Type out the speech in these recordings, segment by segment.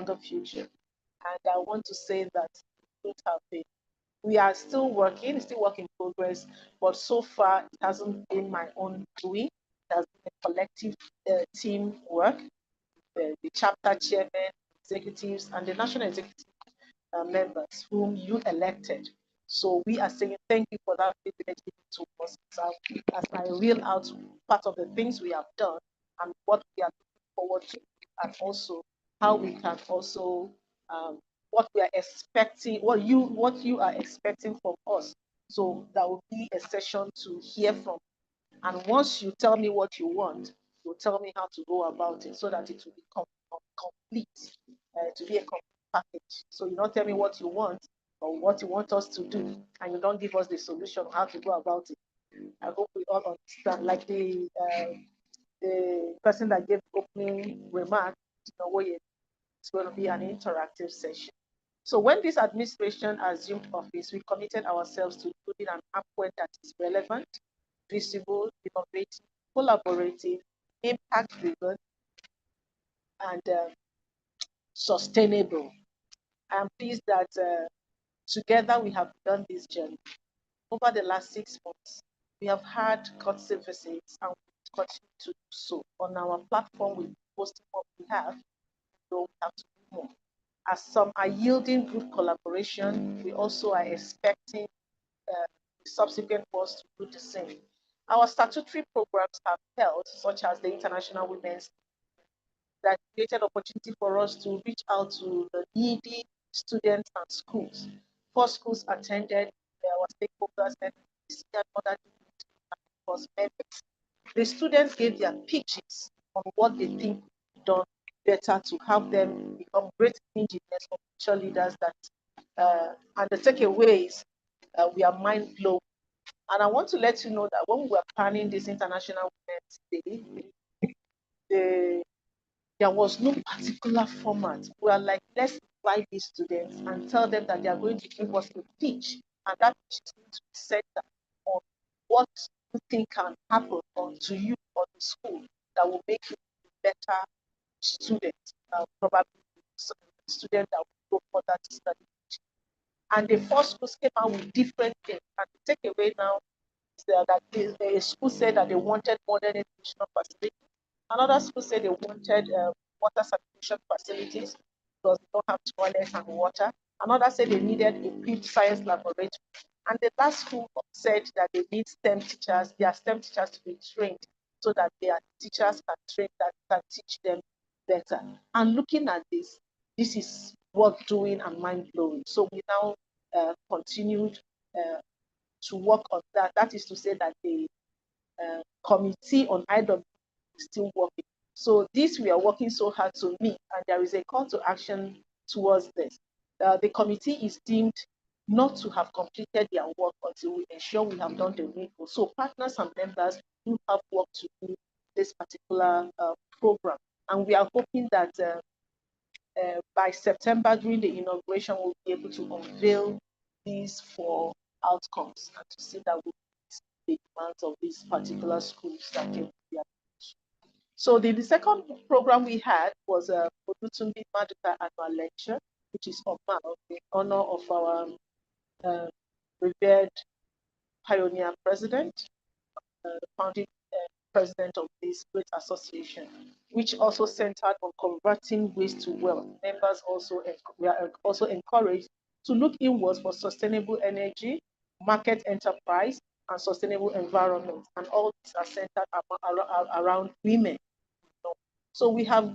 the future. And I want to say that we are still working, still work in progress, but so far it hasn't been my own doing. It has been a collective team work, the chapter chairman, executives, and the national executive members whom you elected. So we are saying thank you for that privilege given to us as I reel out part of the things we have done and what we are looking forward to, and also how we can also what we are expecting, what you are expecting from us. So that will be a session to hear from. And once you tell me what you want, you'll tell me how to go about it so that it will be complete, to be a complete package. So you don't tell me what you want or what you want us to do, and you don't give us the solution how to go about it. I hope we all understand. Like the person that gave opening remark, it's going to be an interactive session. So when this administration assumed office, we committed ourselves to building an AppWare that is relevant, visible, innovative, collaborative, impact-driven, and sustainable. I'm pleased that together we have done this journey. Over the last 6 months, we have had courtesy visits and we continue to do so. On our platform, we posting what we have, so we have to do more. As some are yielding good collaboration, we also are expecting subsequent ones to do the same. Our statutory programs have held, such as the International Women's, that created opportunity for us to reach out to the needy students and schools. 4 schools attended, our stakeholders and other members. The students gave their pitches on what they think done better to help them become great engineers or future leaders. And the takeaways, we are mind blown. And I want to let you know that when we were planning this International Women's Day, there was no particular format. We are like, let's invite these students and tell them that they are going to give us a pitch, and that pitch is going to be centered on what you think can happen to you or the school that will make you a better student, probably student that will go further to study. And the first schools came out with different things. And the takeaway now is that the school said that they wanted modern educational facilities. Another school said they wanted water sanitation facilities because they don't have toilets and water. Another said they needed a equipped science laboratory. And the last school said that they need STEM teachers, their STEM teachers to be trained so that their teachers can train that can teach them better. And looking at this is worth doing and mind blowing. So we now continued to work on that. That is to say that the committee on IW is still working. So this we are working so hard to meet, and there is a call to action towards this. The committee is deemed not to have completed their work until we ensure we have done the needful. So partners and members do have work to do this particular program, and we are hoping that by September during the inauguration we'll be able to unveil these 4 outcomes and to see that we meet the demands of these particular schools that came to the So the second program we had was a Odutunbi Maduka annual lecture, which is in honor of our revered pioneer president, founding president of this great association, which also centered on converting waste to wealth. Members we are also encouraged to look inwards for sustainable energy, market enterprise, and sustainable environment. And all these are centered around women. So we are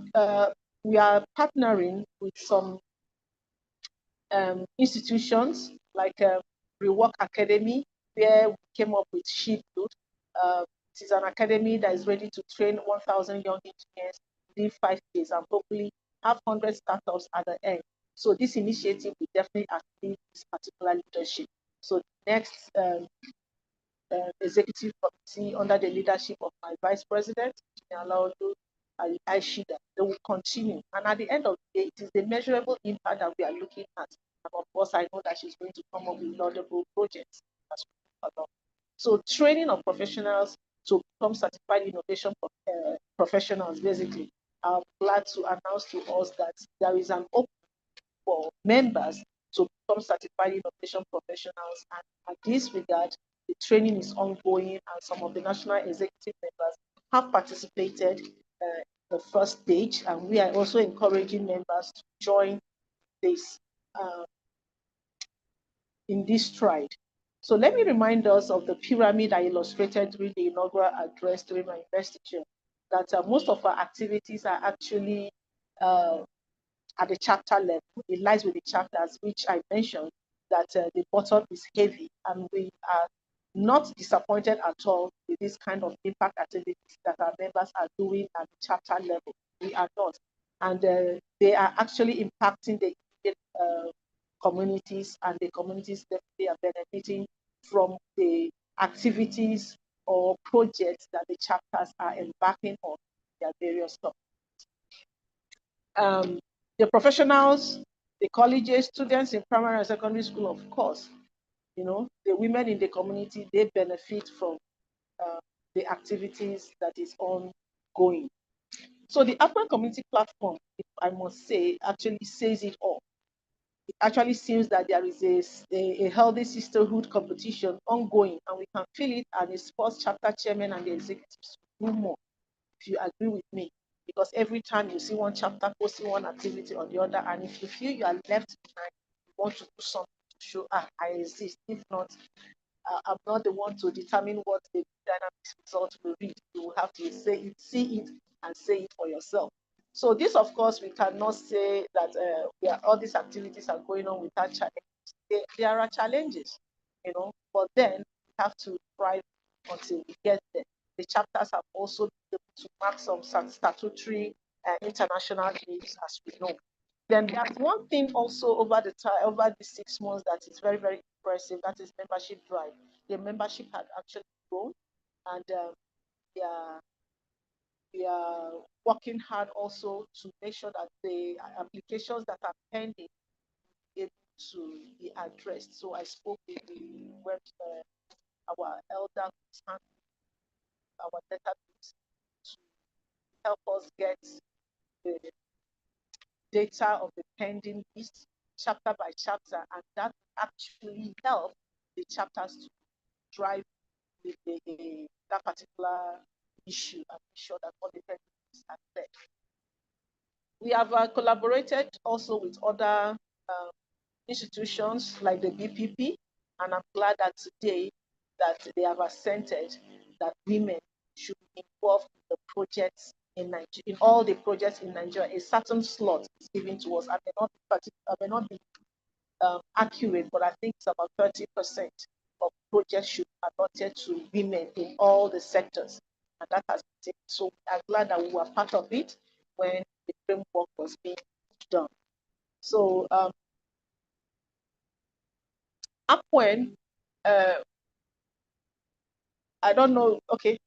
partnering with some institutions like Rework Academy, where we came up with Shipbuild. It is an academy that is ready to train 1,000 young engineers within 5 days and hopefully have 100 startups at the end. So this initiative will definitely activate this particular leadership. So the next executive committee under the leadership of my vice president, Alaudu Aishida, they will continue. And at the end of the day, it is the measurable impact that we are looking at. And of course, I know that she's going to come up with laudable projects as well. So training of professionals to become certified innovation professionals, basically. I'm glad to announce to us that there is an open for members to become certified innovation professionals. And at this regard, the training is ongoing, and some of the national executive members have participated the first stage, and we are also encouraging members to join this in this stride. So let me remind us of the pyramid I illustrated during the inaugural address during my investiture, that most of our activities are actually at the chapter level. It lies with the chapters, which I mentioned that the bottom is heavy, and we are not disappointed at all with this kind of impact activities that our members are doing at the chapter level. We are not. And they are actually impacting the communities, and the communities that they are benefiting from the activities or projects that the chapters are embarking on their various topics. The professionals, the colleges, students in primary and secondary school, of course, the women in the community, they benefit from the activities that is ongoing. So the African Community Platform, if I must say, actually says it all. It actually seems that there is a healthy sisterhood competition ongoing, and we can feel it, and the sports chapter chairman and the executives do more, if you agree with me. Because every time you see one chapter posting one activity or the other, and if you feel you are left behind, you want to do something to show, I exist. If not, I'm not the one to determine what the dynamics result will be. You will have to see it, and say it for yourself. So this, of course, we cannot say that all these activities are going on without challenges. There are challenges, but then we have to thrive until we get there. The chapters have also been able to mark some statutory international days, as we know. Then there's one thing also over the 6 months that is very, very impressive. That is membership drive. The membership had actually grown, and we are working hard also to make sure that the applications that are pending are able to be addressed. So I spoke with our elder our database to help us get the data of the pending list chapter by chapter, and that actually help the chapters to drive that particular issue and make sure that all the pending are met. We have collaborated also with other institutions like the BPP, and I'm glad that today that they have assented that women should be involved in the projects in Nigeria, in all the projects in Nigeria. A certain slot is given to us. I may not be accurate, but I think it's about 30% of projects should be allotted to women in all the sectors, and that has been taken. So I'm glad that we were part of it when the framework was being done. So Upwen, I don't know, okay,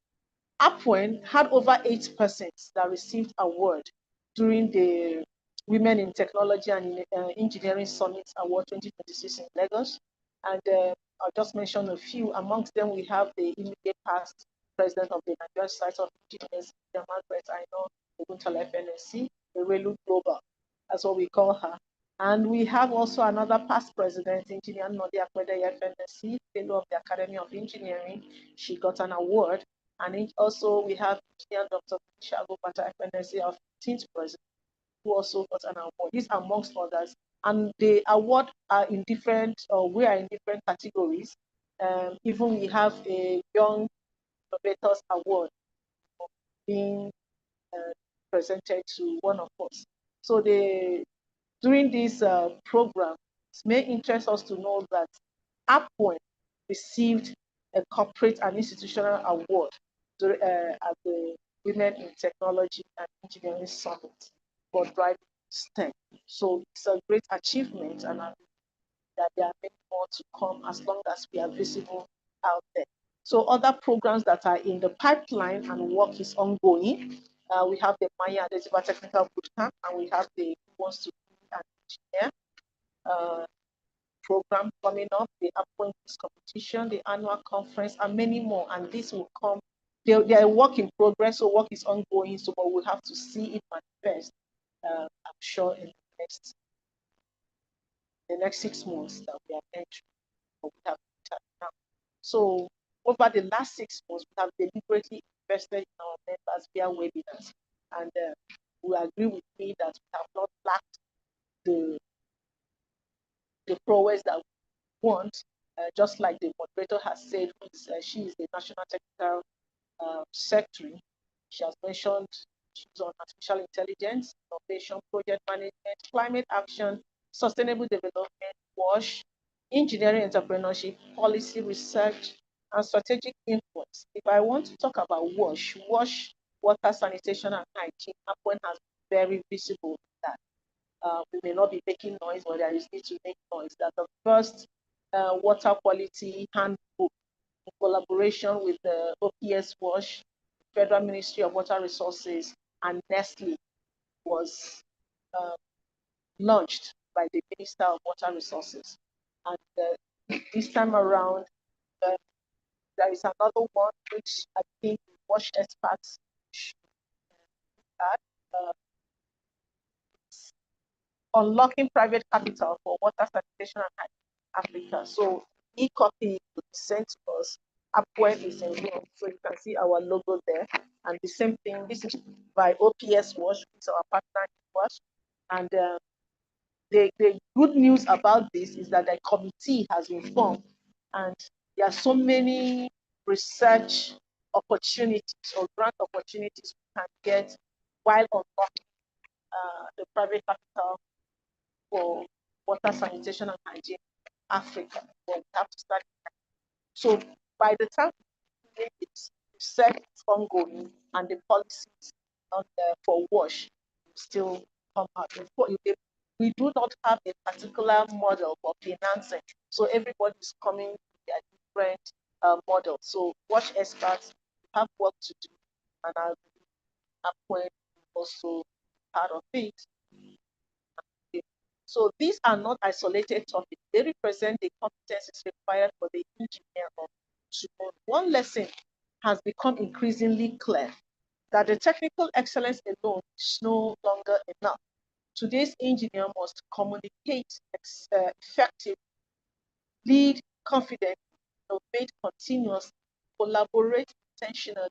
Upwen had over 8 persons that received award during the Women in Technology and Engineering Summit Award 2026 in Lagos. And I'll just mention a few. Amongst them, we have the immediate past president of the Nigerian Society of Engineers, Margaret Aino Oguntala FNSC, the Relu Global. That's what we call her. And we have also another past president, Engineer Nodi Akwede FNSC, fellow of the Academy of Engineering. She got an award. And also we have Engineer Dr. Shago Bata FNSC, our 15th president, who also got an award. These amongst others. And the award are in different, we are in different categories. Even we have a Young Innovators Award being presented to one of us. So during this program, it may interest us to know that Upwen received a corporate and institutional award at the Women in Technology and Engineering Summit for driving STEM. So it's a great achievement, and I think that there are many more to come as long as we are visible out there. So other programs that are in the pipeline and work is ongoing. We have the Maya Adesiba Technical Bootcamp, and we have the Who Wants to Be an Engineer program coming up, the appointments competition, the annual conference, and many more. And this will come they are a work in progress, so work is ongoing. So, but we'll have to see it manifest. I'm sure in the next 6 months that we are entering, or we have now. So, over the last 6 months, we have deliberately invested in our members via webinars, and we agree with me that we have not lacked the prowess that we want. Just like the moderator has said, she is the National Technical Secretary. She has mentioned she's on artificial intelligence, innovation, project management, climate action, sustainable development, WASH, engineering entrepreneurship, policy research, and strategic influence. If I want to talk about WASH, water, sanitation, and hygiene, APWEN has been very visible in that. We may not be making noise, but there is need to make noise. That the first water quality handbook in collaboration with the OPS WASH, Federal Ministry of Water Resources, and Nestle was launched by the Minister of Water Resources. And this time around, there is another one which I think WASH experts should add. Unlocking private capital for water sanitation and Africa. So e-copy would send to us. APWEN is involved, so you can see our logo there. And the same thing, this is by OPS WASH, which is our partner in WASH. And the good news about this is that the committee has been formed, and there are so many research opportunities or grant opportunities we can get while unlocking the private capital for water, sanitation, and hygiene in Africa. But we have to start. So by the time it's research is ongoing and the policies on for WASH still come out. We do not have a particular model for financing, so everybody is coming with their different models. So WASH experts have work to do, and I'll be also part of it. So these are not isolated topics. They represent the competencies required for the engineer of tomorrow. One lesson has become increasingly clear that the technical excellence alone is no longer enough. Today's engineer must communicate effectively, lead confidently, innovate continuously, collaborate intentionally.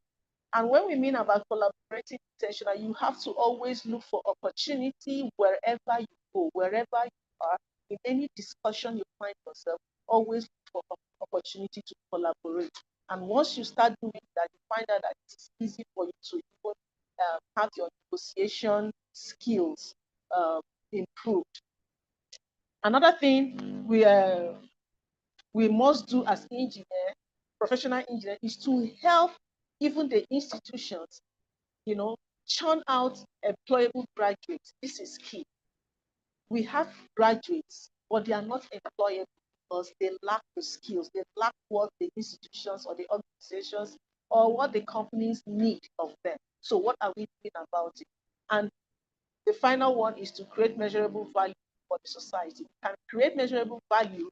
And when we mean about collaborating intentionally, you have to always look for opportunity wherever you go, wherever you are, in any discussion you find yourself, always look for opportunity to collaborate. And once you start doing that, you find out that it's easy for you to even have your negotiation skills improved. Another thing we must do as engineer, professional engineer, is to help even the institutions, churn out employable graduates. This is key. We have graduates, but they are not employable because they lack the skills. They lack what the institutions or the organizations or what the companies need of them. So what are we doing about it? And the final one is to create measurable value for the society. We can create measurable value,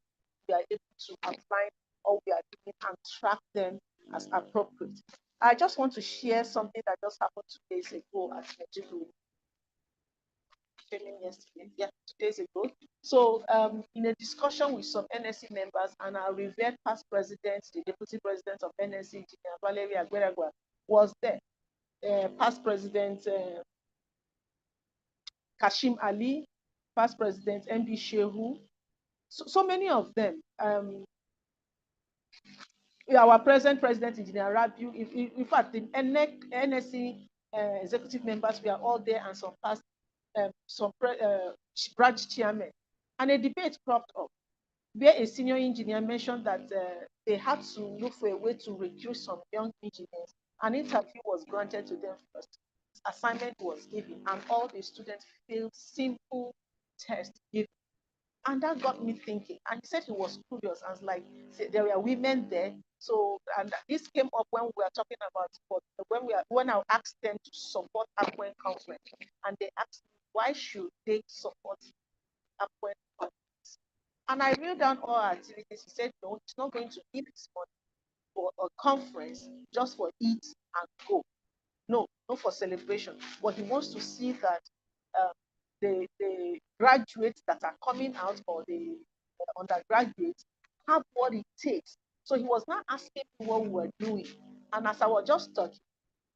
we are able to outline all we are doing and track them as appropriate. I just want to share something that just happened 2 days ago at Medjugorje. Yesterday, 2 days ago. So in a discussion with some NSC members and our revered past president, the deputy president of NSC, Engineer Valeria Aguirre, was there. Past president Kashim Ali, past president MB Shehu, so many of them. Our present president, Engineer Rabiu, in fact, the NSC executive members, we are all there, and some past, branch chairmen. And a debate cropped up where a senior engineer mentioned that they had to look for a way to recruit some young engineers. An interview was granted to them first. Assignment was given, and all the students failed simple tests given. And that got me thinking. And he said he was curious. I was like, there were women there. So, and this came up when we were talking about sport, when I asked them to support APWEN conference, and they asked me why should they support APWEN conference. And I wrote down all our activities. He said, no, it's not going to give his money for a conference just for it and go. No, not for celebration, but he wants to see that the graduates that are coming out, or the undergraduates, have what it takes. So he was not asking me what we were doing. And as I was just talking,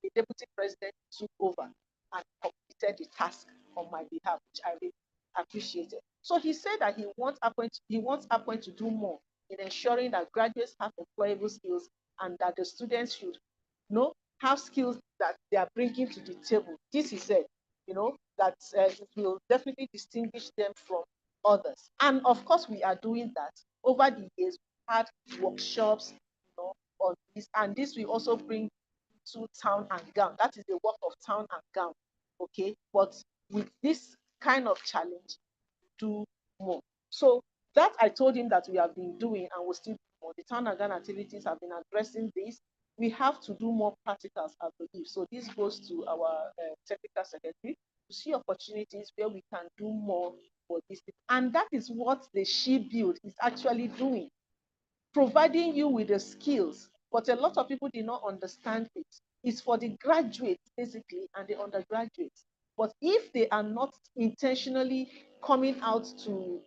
the deputy president took over and completed the task on my behalf, which I really appreciated. So he said that he wants Appoint to do more in ensuring that graduates have employable skills, and that the students should have skills that they are bringing to the table. This he said, that it will definitely distinguish them from others. And of course, we are doing that. Over the years, we had workshops, on this, and this will also bring to town and gown. That is the work of town and gown. Okay, but with this kind of challenge, do more. So that I told him that we have been doing, and will still do more. The town and gown activities have been addressing this. We have to do more practicals, I believe. So this goes to our technical secretary to see opportunities where we can do more for this. And that is what the She Build is actually doing, providing you with the skills. But a lot of people did not understand it. It's for the graduates, basically, and the undergraduates. But if they are not intentionally coming out to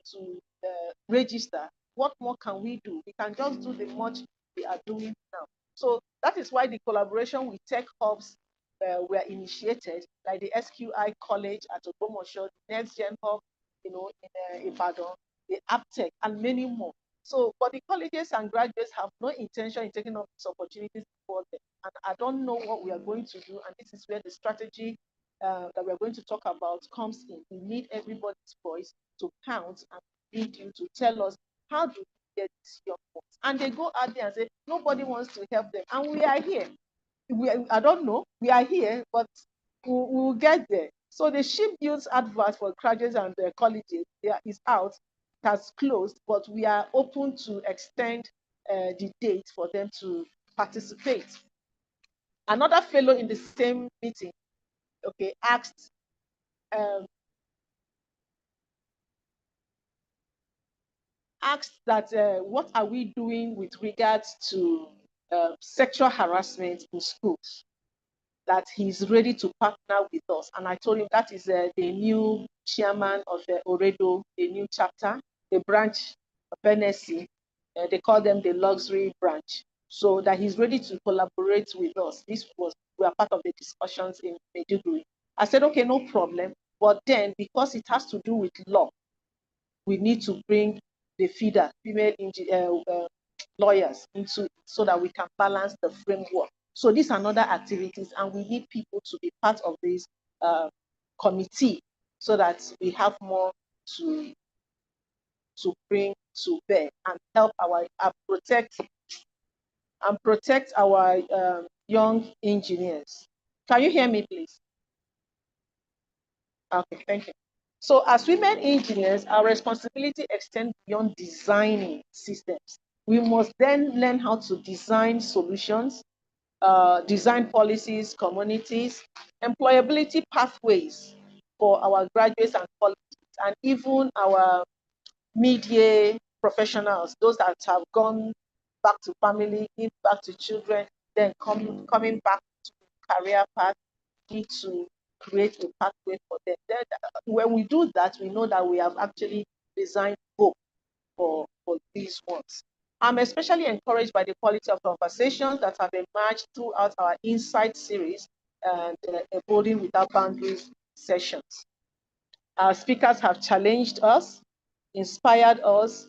register, what more can we do? We can just do the much we are doing now. So that is why the collaboration with tech hubs were initiated, like the SQI College at Ogbomosho, the Next Gen Hub, in Ibadan, the AppTech, and many more. So, but the colleges and graduates have no intention in taking up these opportunities for them. And I don't know what we are going to do. And this is where the strategy that we're going to talk about comes in. We need everybody's voice to count, and need you to tell us, how do we get these young ones? And they go out there and say, nobody wants to help them. And we are here. I don't know. We are here, but we'll get there. So the She Builds advert for graduates and colleges is out. It has closed, but we are open to extend the date for them to participate. Another fellow in the same meeting, okay, asked that what are we doing with regards to sexual harassment in schools, that he's ready to partner with us. And I told him that is the new chairman of Oredo, the new chapter, the branch of NSC. They call them the luxury branch. So that he's ready to collaborate with us. We are part of the discussions in Maiduguri. I said, okay, no problem. But then, because it has to do with law, we need to bring the feeder, female lawyers, into it, so that we can balance the framework. So these are other activities, and we need people to be part of this committee, so that we have more to bring to bear and help protect our young engineers. Can you hear me, please? Okay, thank you. So as women engineers, our responsibility extends beyond designing systems. We must then learn how to design solutions, design policies, communities, employability pathways for our graduates and colleagues, and even our media professionals, those that have gone back to family, give back to children, then coming back to career path, need to create a pathway for them. Then, when we do that, we know that we have actually designed hope for these ones. I'm especially encouraged by the quality of conversations that have emerged throughout our Insight series and Evolving Without Boundaries sessions. Our speakers have challenged us, inspired us,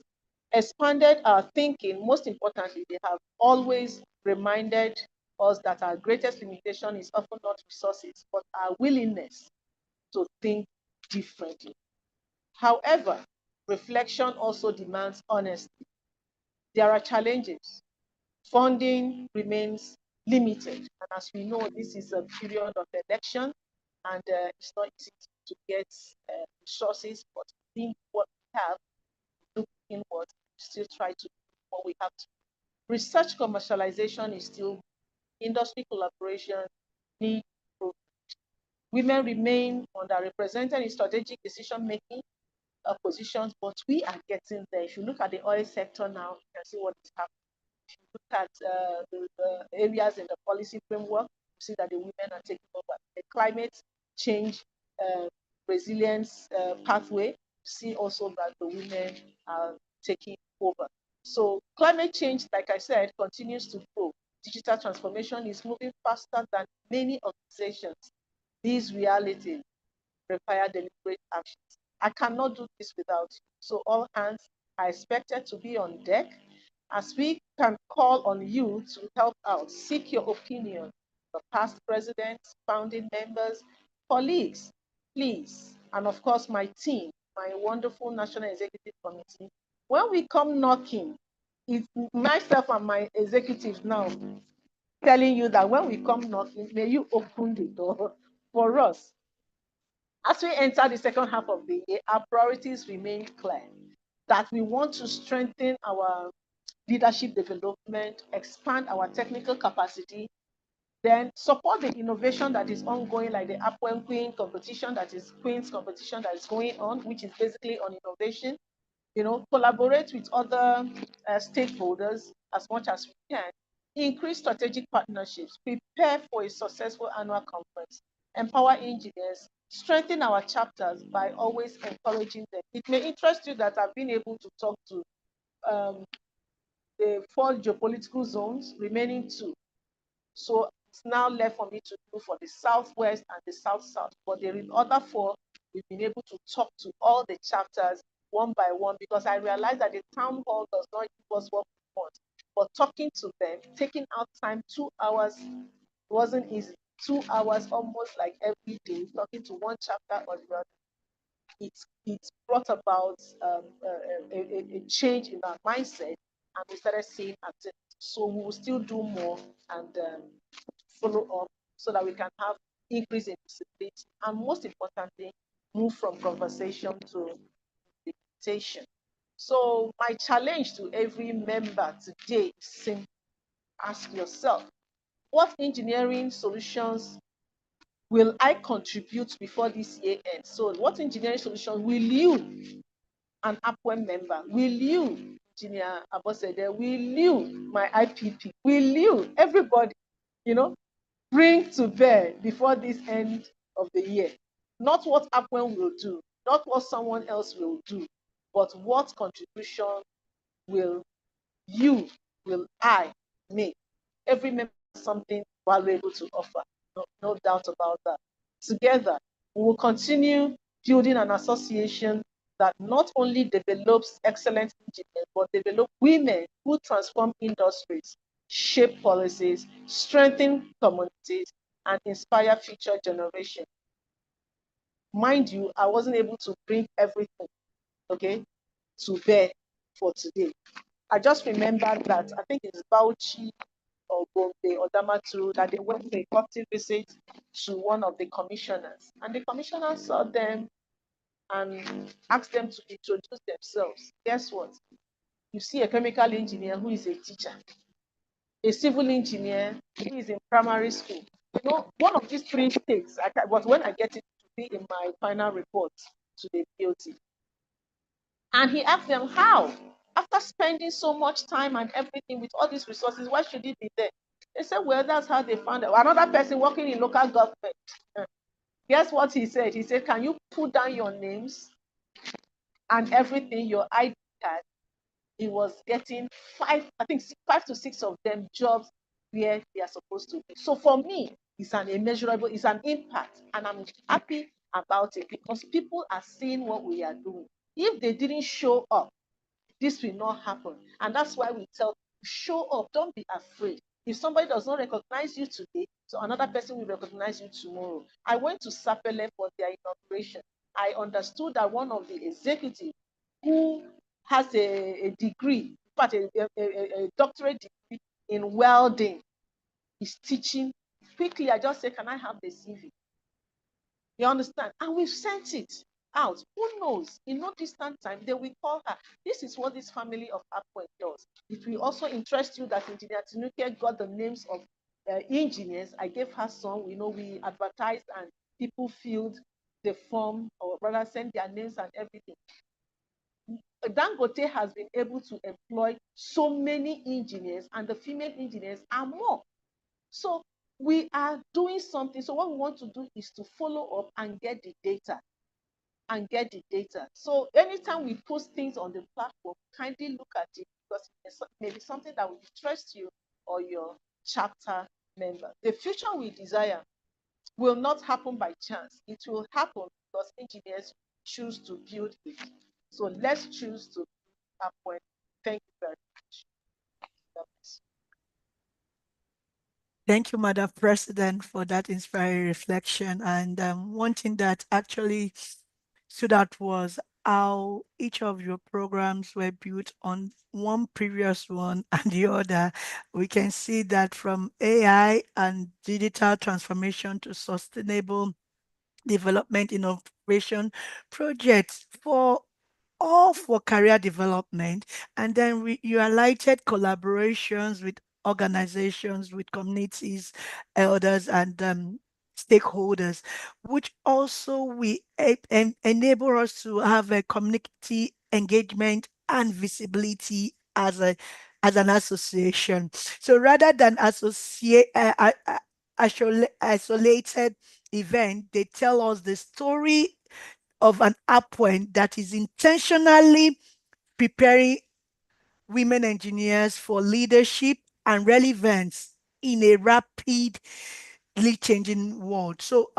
expanded our thinking. Most importantly, they have always reminded us that our greatest limitation is often not resources, but our willingness to think differently. However, reflection also demands honesty. There are challenges. Funding remains limited. And as we know, this is a period of election, and it's not easy to get resources, but I think what we have, look inward, still try to do what we have to. Research commercialization is still, industry collaboration need progress. Women remain underrepresented in strategic decision-making positions, but we are getting there. If you look at the oil sector now, you can see what is happening. If you look at the areas in the policy framework, see that the women are taking over. The climate change resilience pathway, see also that the women are taking over. So climate change, like I said, continues to grow. Digital transformation is moving faster than many organizations. These realities require deliberate actions. I cannot do this without you. So all hands are expected to be on deck as we can call on you to help out. Seek your opinion. The past presidents, founding members, colleagues, please, and of course my team, my wonderful National Executive Committee. When we come knocking, it's myself and my executive now telling you that when we come knocking, may you open the door for us. As we enter the second half of the year, our priorities remain clear that we want to strengthen our leadership development, expand our technical capacity, then support the innovation that is ongoing, like the Apwen Queen competition, that is Queen's competition that is going on, which is basically on innovation. Collaborate with other stakeholders as much as we can, increase strategic partnerships, prepare for a successful annual conference, empower engineers, strengthen our chapters by always encouraging them. It may interest you that I've been able to talk to the 4 geopolitical zones, remaining 2. So it's now left for me to do for the Southwest and the South-South. But the other 4, we've been able to talk to all the chapters one by one, because I realized that the town hall does not give us what we want. But talking to them, taking out time, 2 hours, wasn't easy. 2 hours almost like every day, talking to one chapter or the other. It's brought about a change in our mindset, and we started seeing activity. So we will still do more and follow up so that we can have increase in visibility, and most importantly, move from conversation to implementation. So my challenge to every member today is simple. Ask yourself, what engineering solutions will I contribute before this year ends? So what engineering solutions will you, an Apwen member, will you, Engineer Abosede, will you, my IPP, will you, everybody, bring to bear before this end of the year? Not what Apwen will do, not what someone else will do, but what contribution will I make? Every member has something valuable to offer, no doubt about that. Together, we will continue building an association that not only develops excellent engineers, but develop women who transform industries, shape policies, strengthen communities, and inspire future generations. Mind you, I wasn't able to bring everything, to bear for today. I just remember that I think it's Bauchi or Gombe or Damaturu that they went for a courtesy visit to one of the commissioners. And the commissioner saw them and asked them to introduce themselves. Guess what? You see a chemical engineer who is a teacher, a civil engineer who is in primary school. One of these 3 states, but when I get it to be in my final report to the BOT. And he asked them, how? After spending so much time and everything with all these resources, why should it be there? They said, well, that's how they found it. Another person working in local government. Guess what he said? He said, can you put down your names and everything, your ID card? He was getting 5 to 6 of them jobs where they are supposed to be. So for me, it's an immeasurable, it's an impact. And I'm happy about it because people are seeing what we are doing. If they didn't show up, this will not happen. And that's why we tell people, show up, don't be afraid. If somebody does not recognize you today, so another person will recognize you tomorrow. I went to Sapele for their inauguration. I understood that one of the executives who has a degree, but a doctorate degree in welding, is teaching. Quickly, I just said, can I have the CV? You understand? And we've sent it out. Who knows? In no distant time, they will call her. This is what this family of Apwen does. It will also interest you that Engineer Tinuke got the names of engineers. I gave her some. We advertised and people filled the form, or rather sent their names and everything. Dangote has been able to employ so many engineers, and the female engineers are more. So we are doing something. So what we want to do is to follow up and get the data. So anytime we post things on the platform, kindly look at it, because it may be something that will interest you or your chapter member. The future we desire will not happen by chance. It will happen because engineers choose to build it. So let's choose to appoint. Thank you very much. Thank you, Madam President, for that inspiring reflection. And one thing that actually stood out was how each of your programs were built on one previous one and the other. We can see that from AI and digital transformation to sustainable development innovation projects for all for career development. And then you highlighted collaborations with organizations, with communities, elders, and stakeholders, which also enable us to have a community engagement and visibility as an association. So rather than isolated event, they tell us the story of an appoint that is intentionally preparing women engineers for leadership and relevance in a rapidly changing world. So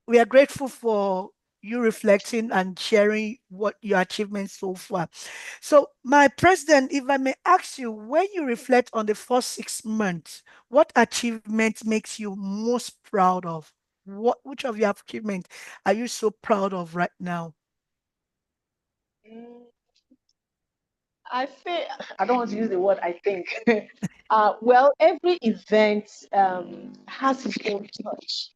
we are grateful for you reflecting and sharing what your achievements so far. So, my president, if I may ask you, when you reflect on the first 6 months, what achievement makes you most proud of? Which of your achievements are you so proud of right now? Mm, I say, I don't want to use the word I think. Well, every event has its own touch.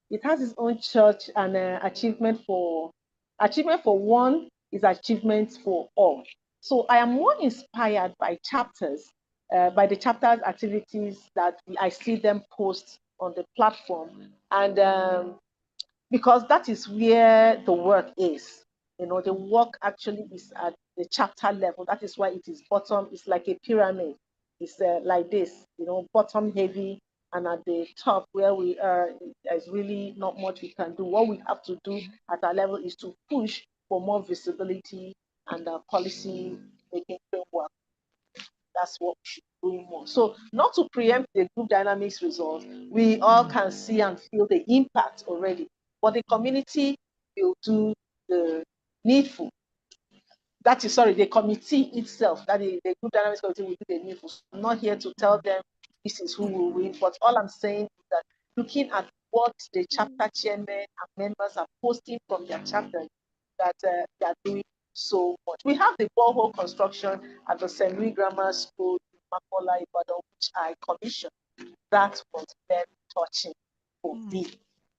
It has its own church, and achievement for one is achievement for all. So I am more inspired by chapters, by the chapters activities that I see them post on the platform, and because that is where the work is. The work actually is at the chapter level. That is why it is bottom. It's like a pyramid. It's like this, bottom heavy, and at the top where we are, there's really not much we can do. What we have to do at our level is to push for more visibility and policy making framework. That's what we should be doing more. So, not to preempt the group dynamics results, we all Mm, can see and feel the impact already. But the community will do the needful. That is, sorry, the committee itself, that the group dynamics committee will do the needful. So I'm not here to tell them this is who will win, but all I'm saying is that looking at what the chapter chairman and members are posting from their chapters, that they are doing so much. We have the borehole construction at the St. Louis Grammar School in Makola, Ibadan, which I commissioned. That was very touching for mm, me,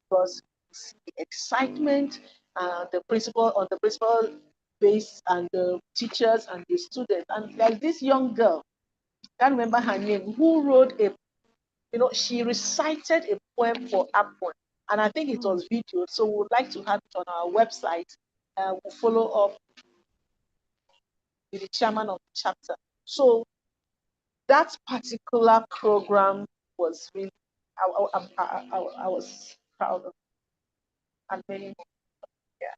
because the excitement and the principal base, and the teachers and the students. And like this young girl, I can't remember her name, who wrote she recited a poem for Apple. And I think it mm, was videoed. So we would like to have it on our website. We'll follow up with the chairman of the chapter. So that particular program was really, I was proud of, and many more. Yeah.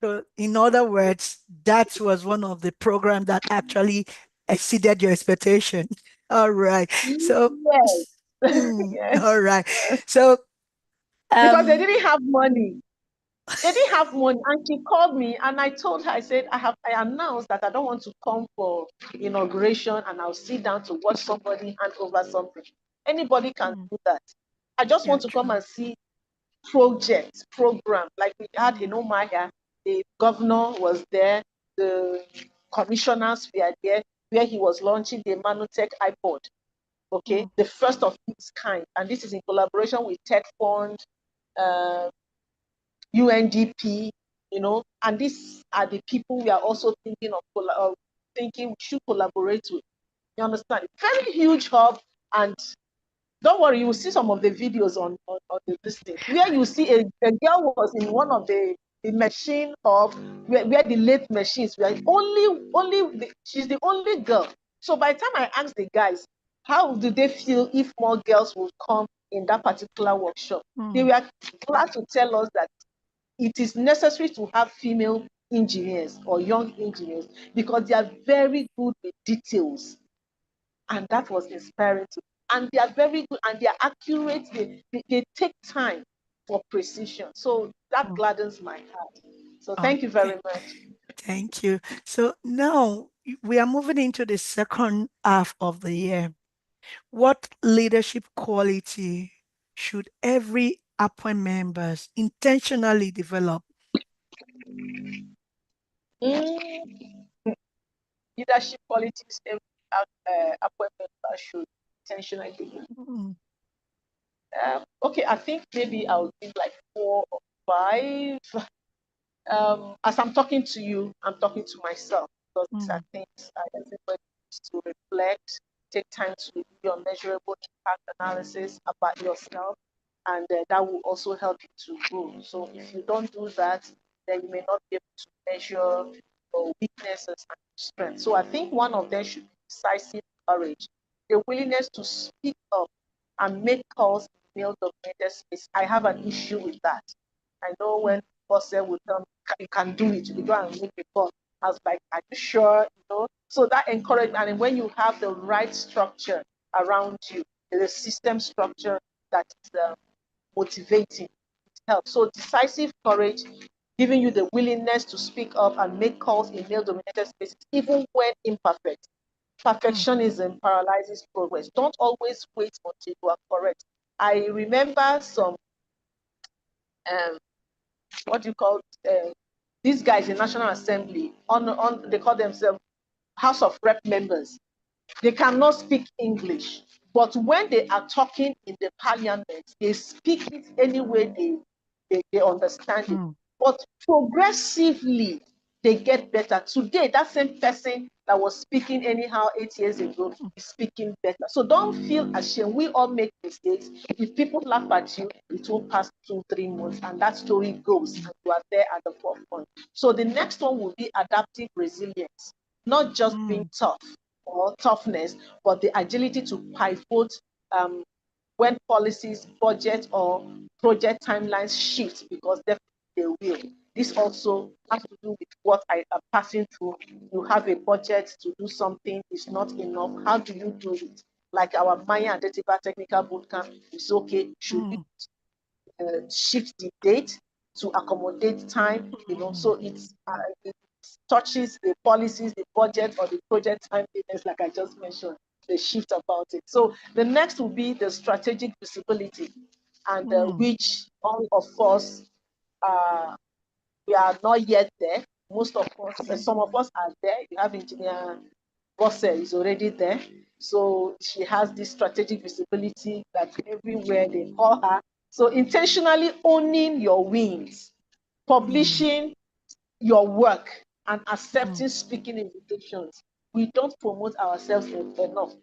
So, in other words, that was one of the programs that actually exceeded your expectation. All right. So, Yes. Yes. all right. So, Because they um, didn't have money. They didn't have money, and she called me, and I told her, I said, I announced that I don't want to come for inauguration, and I'll sit down to watch somebody hand over something. Anybody can mm, do that. I just yeah, want to come true. and see project program, like we had in Mm, Omaya. The governor was there, the commissioners were there, where he was launching the Manutech iPod. Okay, mm, the first of its kind, and this is in collaboration with Tech Fund, uh, UNDP, and these are the people we are also thinking of thinking we should collaborate with. You understand? Very huge hub, and don't worry, you will see some of the videos on this thing, where you see a girl was in one of the machine hub, where the late machines were she's the only girl. So by the time I asked the guys, How do they feel if more girls would come in that particular workshop? They mm, were glad to tell us that it is necessary to have female engineers or young engineers because they are very good with details. And that was inspiring to me. And they are very good and they are accurate. They take time for precision. So that mm. gladdens my heart. So thank you Okay, very much. thank you. So now we are moving into the second half of the year. What leadership quality should every appoint members intentionally develop? Mm, leadership qualities every appointment should intentionally develop. Mm, Okay, I think maybe I'll give like 4 or 5. As I'm talking to you, I'm talking to myself because these are mm, things everybody needs to reflect, take time to do your measurable impact analysis about yourself, and that will also help you to grow. So if you don't do that, then you may not be able to measure your weaknesses and strengths. So I think one of them should be decisive courage, the willingness to speak up and make calls in male-dominated space. I have an issue with that. I know when mm, boss will tell me you can do it, you go and make a call. I was like, are you sure? So that encouragement, and when you have the right structure around you, the system structure that is motivating, it helps. So decisive courage, giving you the willingness to speak up and make calls in male-dominated spaces, even when imperfect. mm, Perfectionism paralyzes progress. Don't always wait until you are correct. I remember some um, what do you call these guys in National Assembly on they call themselves House of Rep members. They cannot speak English, but when they are talking in the parliament, they speak it any way they understand it. mm, But progressively, they get better. Today, that same person that was speaking anyhow 8 years ago mm, is speaking better. So don't feel ashamed. We all make mistakes. If people laugh at you, it will pass 2, 3 months, and that story goes, and you are there at the forefront. So the next one will be adaptive resilience, not just being mm, tough or toughness, but the agility to pivot um, when policies, budget, or project timelines shift, because definitely they will. This also has to do with what I am passing through. You have a budget to do something, it's not enough. How do you do it? Like our Maya and Detiba Technical Bootcamp, it's okay. Should we mm, shift the date to accommodate time? mm, So it touches the policies, the budget, or the project timeliness, like I just mentioned, the shift about it. So the next will be the strategic visibility, and mm, which all of us we are not yet there. Most of us, some of us are there. You have engineer Bosse is already there. So she has this strategic visibility that everywhere they call her. So intentionally owning your wins, mm, publishing your work, and mm, accepting speaking invitations. We don't promote ourselves enough.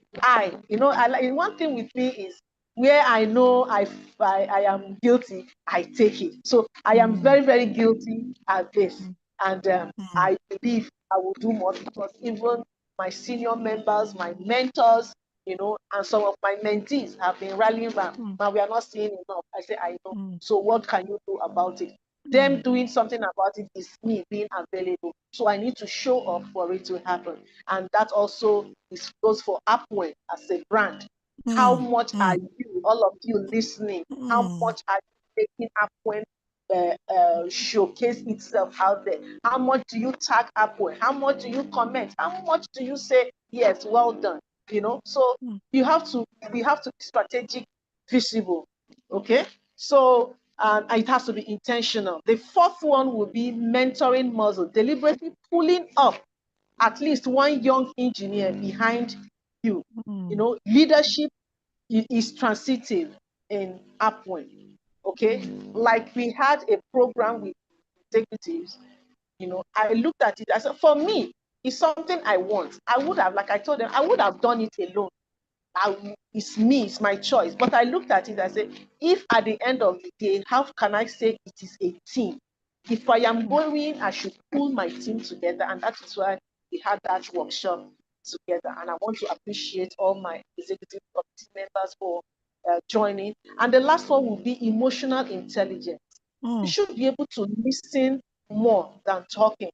One thing with me is where I know I am guilty, I take it. So I am mm, very, very guilty at this. mm, And mm, I believe I will do more because even my senior members, my mentors, and some of my mentees have been rallying back. mm, Now we are not seeing enough. I say, I know. mm, So what can you do about it? Them mm, doing something about it is me being available. So I need to show up for it to happen. And that also goes for Upwell as a brand. How mm, much are mm, you, all of you listening, how mm, much are you making Upwell showcase itself out there? How much do you tag Upwell? How much do you comment? How much do you say, yes, well done? So mm, we have to be strategic, visible. Okay. So it has to be intentional. The fourth one will be mentoring muscle, deliberately pulling up at least one young engineer behind you. mm, Leadership is transitive in Upwind. Okay, like we had a program with executives. I looked at it. I said, for me, it's something I want. I would have, like I told them, I would have done it alone. It's me, it's my choice. But I looked at it, I said, if at the end of the day, how can I say it is a team? If I am mm, going, I should pull my team together. And that is why we had that workshop together. And I want to appreciate all my executive committee members for joining. And the last one will be emotional intelligence. You should be able to listen more than talking.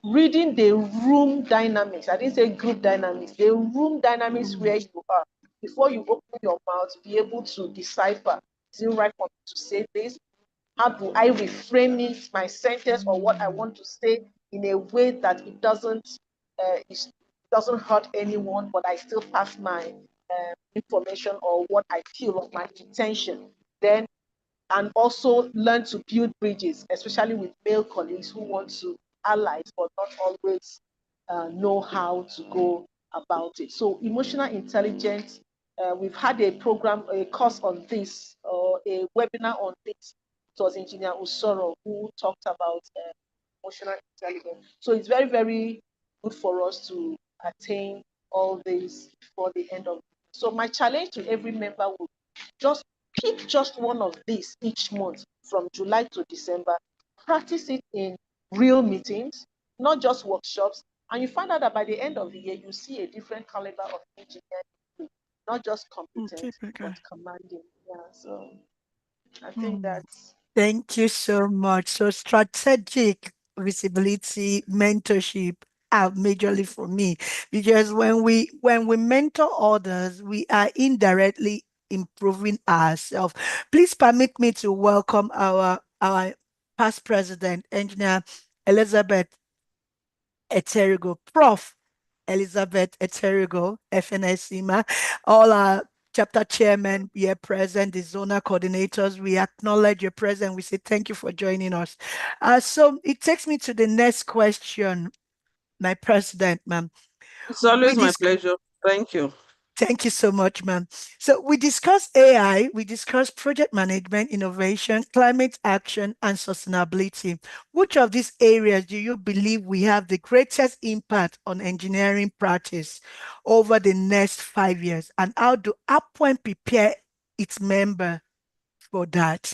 Reading the room dynamics. I didn't say group dynamics, the room dynamics where you are. Before you open your mouth, be able to decipher, is it right for me to say this? How do I reframe it, my sentence, or what I want to say in a way that it doesn't hurt anyone, but I still pass my information or what I feel of my intention. Then, and also learn to build bridges, especially with male colleagues who want to allies but not always know how to go about it. So emotional intelligence, we've had a program, a course on this, or a webinar on this. It was Engineer Usoro who talked about emotional intelligence. So it's very, very good for us to attain all this before the end of. So my challenge to every member would just pick just one of these each month from July to December. Practice it in real meetings, not just workshops. And you find out that by the end of the year, you see a different caliber of engineering, not just competent, but commanding. Yeah, so I think that's. Thank you so much. So strategic visibility, mentorship are majorly for me, because when we mentor others, we are indirectly improving ourselves. Please permit me to welcome our past president, Engineer Elizabeth Eterigo, Prof. Elizabeth Eterigo, FNSIMA, all our chapter chairmen here present, the zonal coordinators, we acknowledge your presence. We say thank you for joining us. So it takes me to the next question, my president, ma'am. It's We always my dis- pleasure. Thank you. Thank you so much, ma'am. So we discussed AI, we discussed project management, innovation, climate action, and sustainability. Which of these areas do you believe we have the greatest impact on engineering practice over the next 5 years? And how do AppPoint prepare its member for that?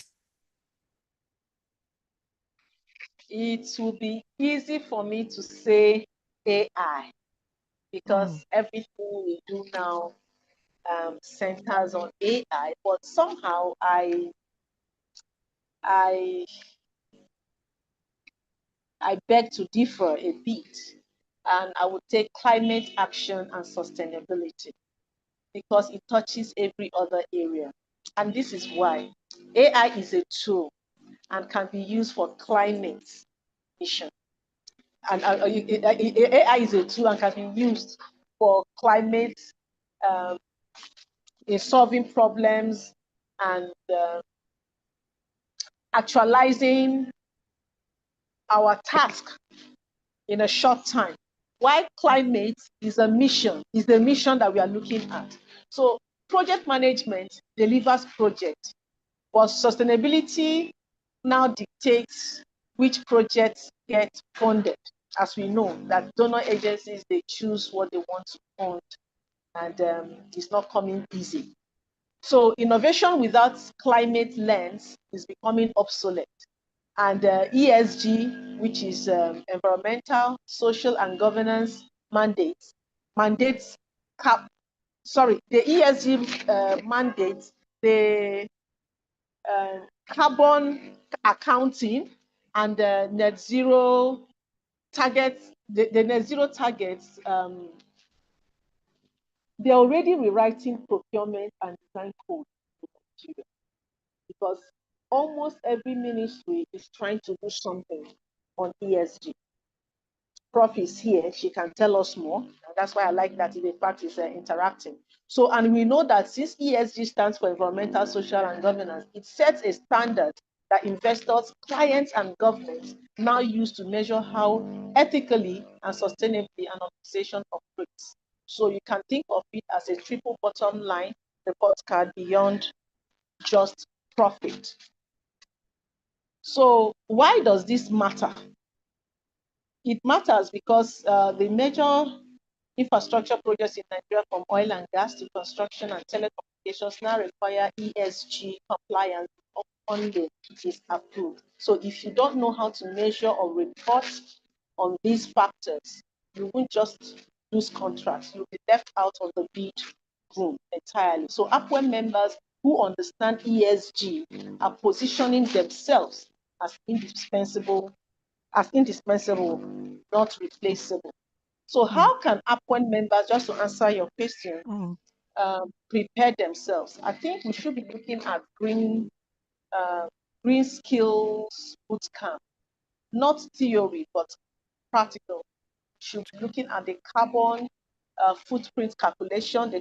It will be easy for me to say AI because everything we do now centers on AI, but somehow I I beg to differ a bit, and I would take climate action and sustainability because it touches every other area. And this is why AI is a tool and can be used for climate mission. And AI is a tool and can be used for climate um, in solving problems and actualizing our task in a short time. While climate is the mission that we are looking at. So project management delivers project, but sustainability now dictates which projects get funded. As we know, that donor agencies, they choose what they want to fund, and it's not coming easy. So innovation without climate lens is becoming obsolete. And ESG, which is environmental, social, and governance mandates the ESG mandates the carbon accounting and net zero targets. The net zero targets, they're already rewriting procurement and design code in Nigeria because almost every ministry is trying to do something on ESG. Prof is here, she can tell us more. And that's why I like that the fact is interacting. So, and we know that since ESG stands for environmental, social, and governance, it sets a standard that investors, clients, and governments now use to measure how ethically and sustainably an organization operates. So you can think of it as a triple bottom line report card beyond just profit. So why does this matter? It matters because the major infrastructure projects in Nigeria, from oil and gas to construction and telecommunications, now require ESG compliance only is approved. So if you don't know how to measure or report on these factors, you won't just lose contracts. You'll be left out of the bid room entirely. So APWEN members who understand ESG are positioning themselves as indispensable, not replaceable. So how can APWEN members, just to answer your question, prepare themselves? I think we should be looking at green skills bootcamp, not theory, but practical. Should be looking at the carbon footprint calculation, the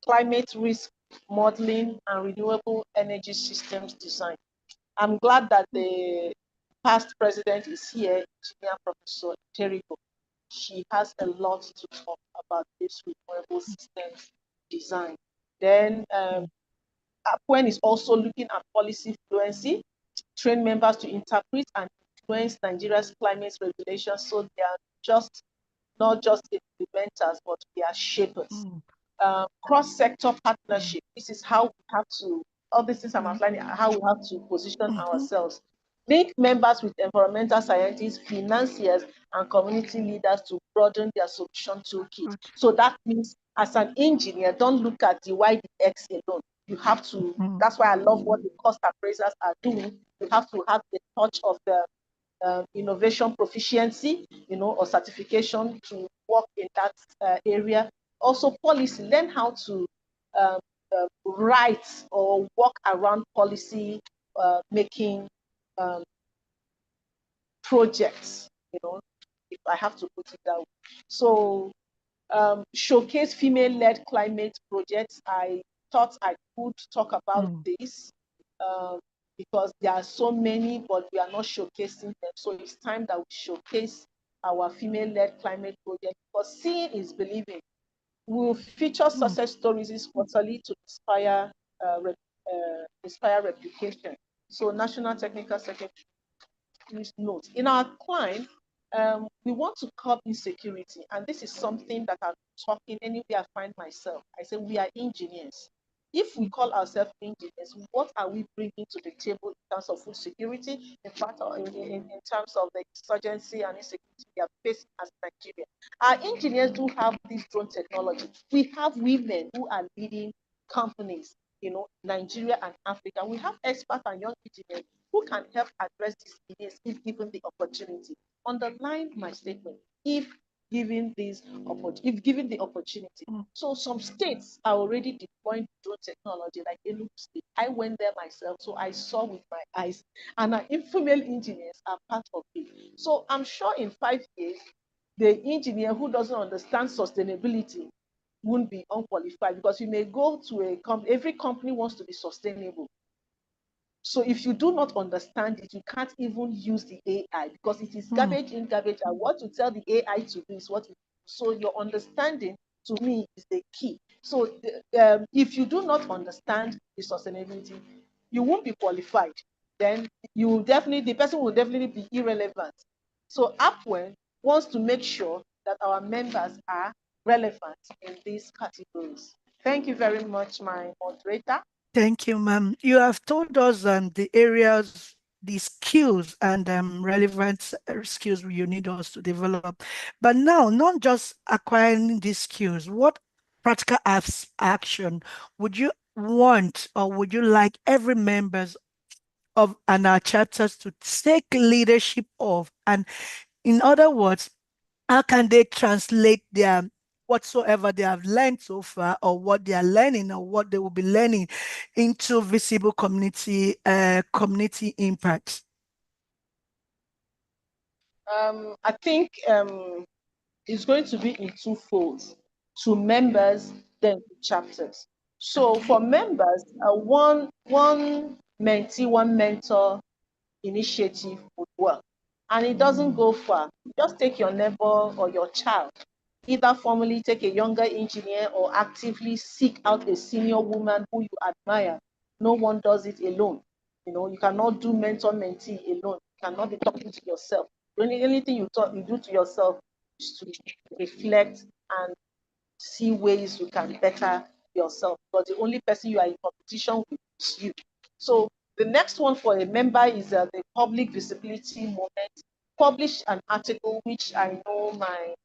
climate risk modeling, and renewable energy systems design. I'm glad that the past president is here, Engineer Professor Terrible. She has a lot to talk about this renewable systems design. Then APWEN is also looking at policy fluency, train members to interpret and influence Nigeria's climate regulations, so they are not just implementers, but we are shapers. Cross-sector partnership. This is how we have to, all these things I'm outlining, how we have to position ourselves. Link members with environmental scientists, financiers, and community leaders to broaden their solution toolkit. So that means, as an engineer, don't look at the Y, the X alone. You have to, that's why I love what the cost appraisers are doing. You have to have the touch of the innovation proficiency, or certification to work in that area. Also policy, learn how to write or work around policy making projects, if I have to put it that way. So showcase female-led climate projects. I thought I could talk about this because there are so many, but we are not showcasing them. So it's time that we showcase our female-led climate project, because seeing is believing. We'll feature success stories quarterly to inspire replication. So National Technical Secretary, please note, in our climb, we want to curb insecurity. And this is something that I'm talking anywhere I find myself. I say we are engineers. If we call ourselves engineers, what are we bringing to the table in terms of food security, in terms of the insurgency and insecurity we are facing as Nigeria? Our engineers do have this drone technology. We have women who are leading companies, Nigeria and Africa. We have experts and young engineers who can help address these needs if given the opportunity. Underline my statement, if given the opportunity. So some states are already deploying drone technology, like Enugu State. I went there myself, so I saw with my eyes, and our female engineers are part of it. So I'm sure in 5 years, the engineer who doesn't understand sustainability won't be unqualified, because you may go to a company, every company wants to be sustainable. So if you do not understand it, you can't even use the AI, because it is garbage in, garbage out. What you tell the AI to do is what you do. So your understanding, to me, is the key. So if you do not understand the sustainability, you won't be qualified. Then the person will definitely be irrelevant. So APWEN wants to make sure that our members are relevant in these categories. Thank you very much, my moderator. Thank you, ma'am. You have told us the areas, the skills and relevant skills you need us to develop. But now, not just acquiring these skills, what practical action would you want, or would you like every members of and our chapters to take leadership of? And in other words, how can they translate their whatsoever they have learned so far, or what they are learning, or what they will be learning, into visible community impact? I think it's going to be in two folds: to members, then to chapters. So for members, one mentee, one mentor initiative would work. And it doesn't go far. Just take your neighbor or your child. Either formally take a younger engineer or actively seek out a senior woman who you admire. No one does it alone. You cannot do mentor-mentee alone. You cannot be talking to yourself. The only thing you do to yourself is to reflect and see ways you can better yourself. But the only person you are in competition with is you. So the next one for a member is the public visibility moment. Publish an article, which I know my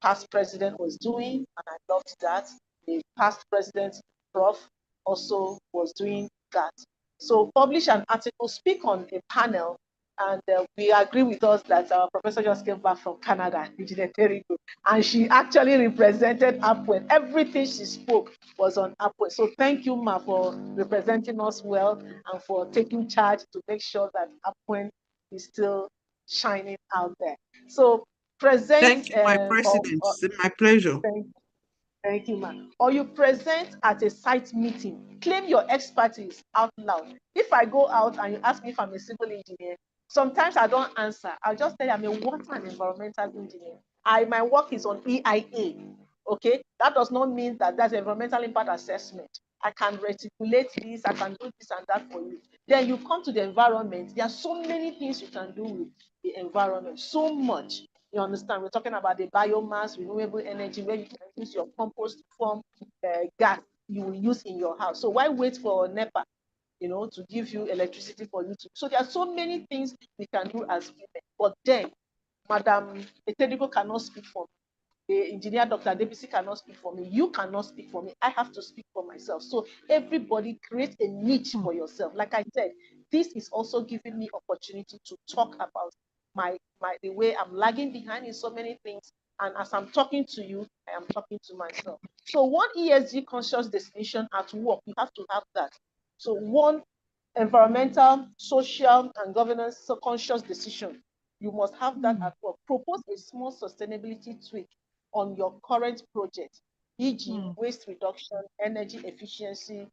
past president was doing, and I loved that. The past president, Prof, also was doing that. So publish an article, speak on a panel, and we agree with us that our professor just came back from Canada, Engineer Terigo, and she actually represented Upwell. Everything she spoke was on Upwell. So thank you, Ma, for representing us well and for taking charge to make sure that Upwell is still shining out there. So present Thank you, my president. It's my pleasure. thank you, ma'am. Or you present at a site meeting. Claim your expertise out loud. If I go out and you ask me if I'm a civil engineer, sometimes I don't answer. I'll just tell you I'm a water and environmental engineer. My work is on EIA. Okay, that does not mean that that's environmental impact assessment. I can reticulate this, I can do this and that for you. Then you come to the environment. There are so many things you can do with the environment, so much. You understand? We're talking about the biomass, renewable energy, where you can use your compost form gas you will use in your house. So why wait for NEPA, to give you electricity for you to? So there are so many things we can do as women. But then, Madam Etedigo cannot speak for me. The engineer Dr. Debisi cannot speak for me. You cannot speak for me. I have to speak for myself. So everybody create a niche for yourself. Like I said, this is also giving me opportunity to talk about the way I'm lagging behind in so many things. And as I'm talking to you, I am talking to myself. So one ESG conscious destination at work, you have to have that. So one environmental, social, and governance conscious decision. You must have that at work. Propose a small sustainability tweak on your current project, e.g., waste reduction, energy efficiency.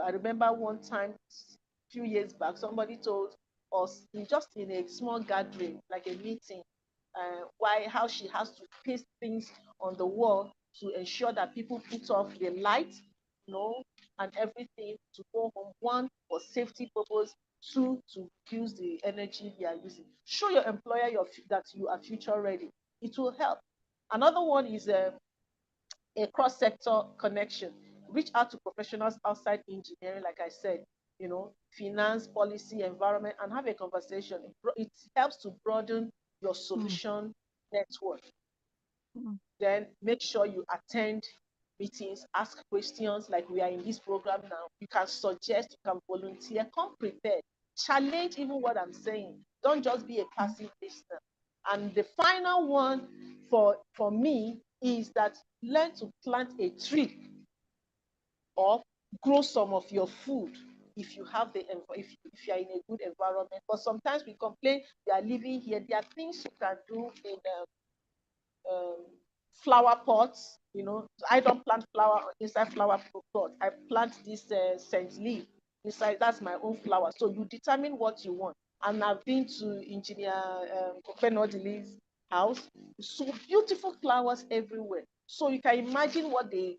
I remember one time, a few years back, somebody told us just in a small gathering, like a meeting, how she has to paste things on the wall to ensure that people put off the light, and everything to go home. One, for safety purpose. Two, to reduce the energy they are using. Show your employer that you are future ready. It will help. Another one is a cross-sector connection. Reach out to professionals outside engineering, like I said, finance, policy, environment, and have a conversation. It helps to broaden your solution network. Then make sure you attend meetings, ask questions like we are in this program now. You can suggest, you can volunteer, come prepared, challenge even what I'm saying. Don't just be a passive listener. And the final one for me is that learn to plant a tree or grow some of your food if you have if you are in a good environment. But sometimes we complain we are living here. There are things you can do in flower pots. I don't plant flower inside flower pot. I plant this scent leaf inside. That's my own flower. So you determine what you want. And I've been to Engineer Ofenodile's house. So beautiful flowers everywhere. So you can imagine what the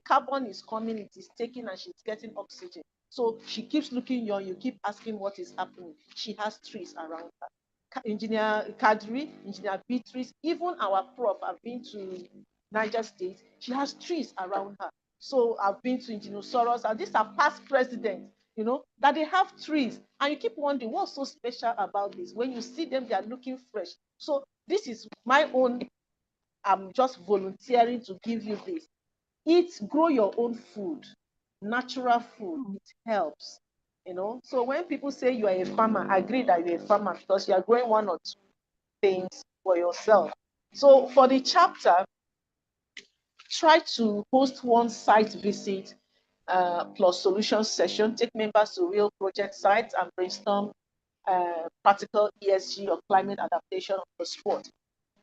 carbon is coming, it is taking, and she's getting oxygen. So she keeps looking young. You keep asking what is happening. She has trees around her. Engineer Kadri, Engineer Beatrice, even our prof, I've been to Niger State, she has trees around her. So I've been to Engineer Soros, and these are past presidents, that they have trees. And you keep wondering, what's so special about this? When you see them, they are looking fresh. So this is my own, I'm just volunteering to give you this. Grow your own food, natural food, it helps. So when people say you are a farmer, agree that you're a farmer because you are growing one or two things for yourself. So for the chapter, try to host one site visit plus solution session. Take members to real project sites and brainstorm practical ESG or climate adaptation of the sport.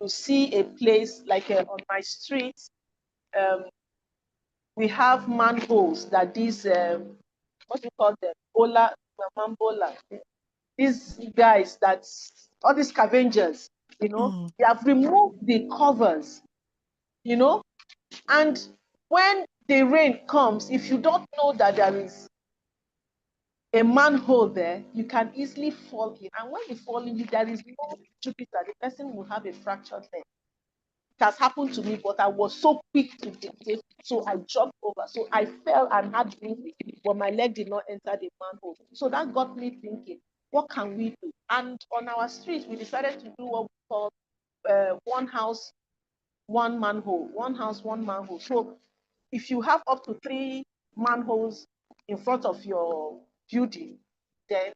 You see a place like on my street, we have manholes that these what do you call them? Mambola. These guys all these scavengers, they have removed the covers, and when the rain comes, if you don't know that there is a manhole there, you can easily fall in. And when you fall in, there is no Jupiter, the person will have a fractured leg. It has happened to me, but I was so quick to dictate, so I jumped over. So I fell and had bleeding, but my leg did not enter the manhole. So that got me thinking, what can we do? And on our street, we decided to do what we call one house one manhole, one house, one manhole. So if you have up to 3 manholes in front of your building, then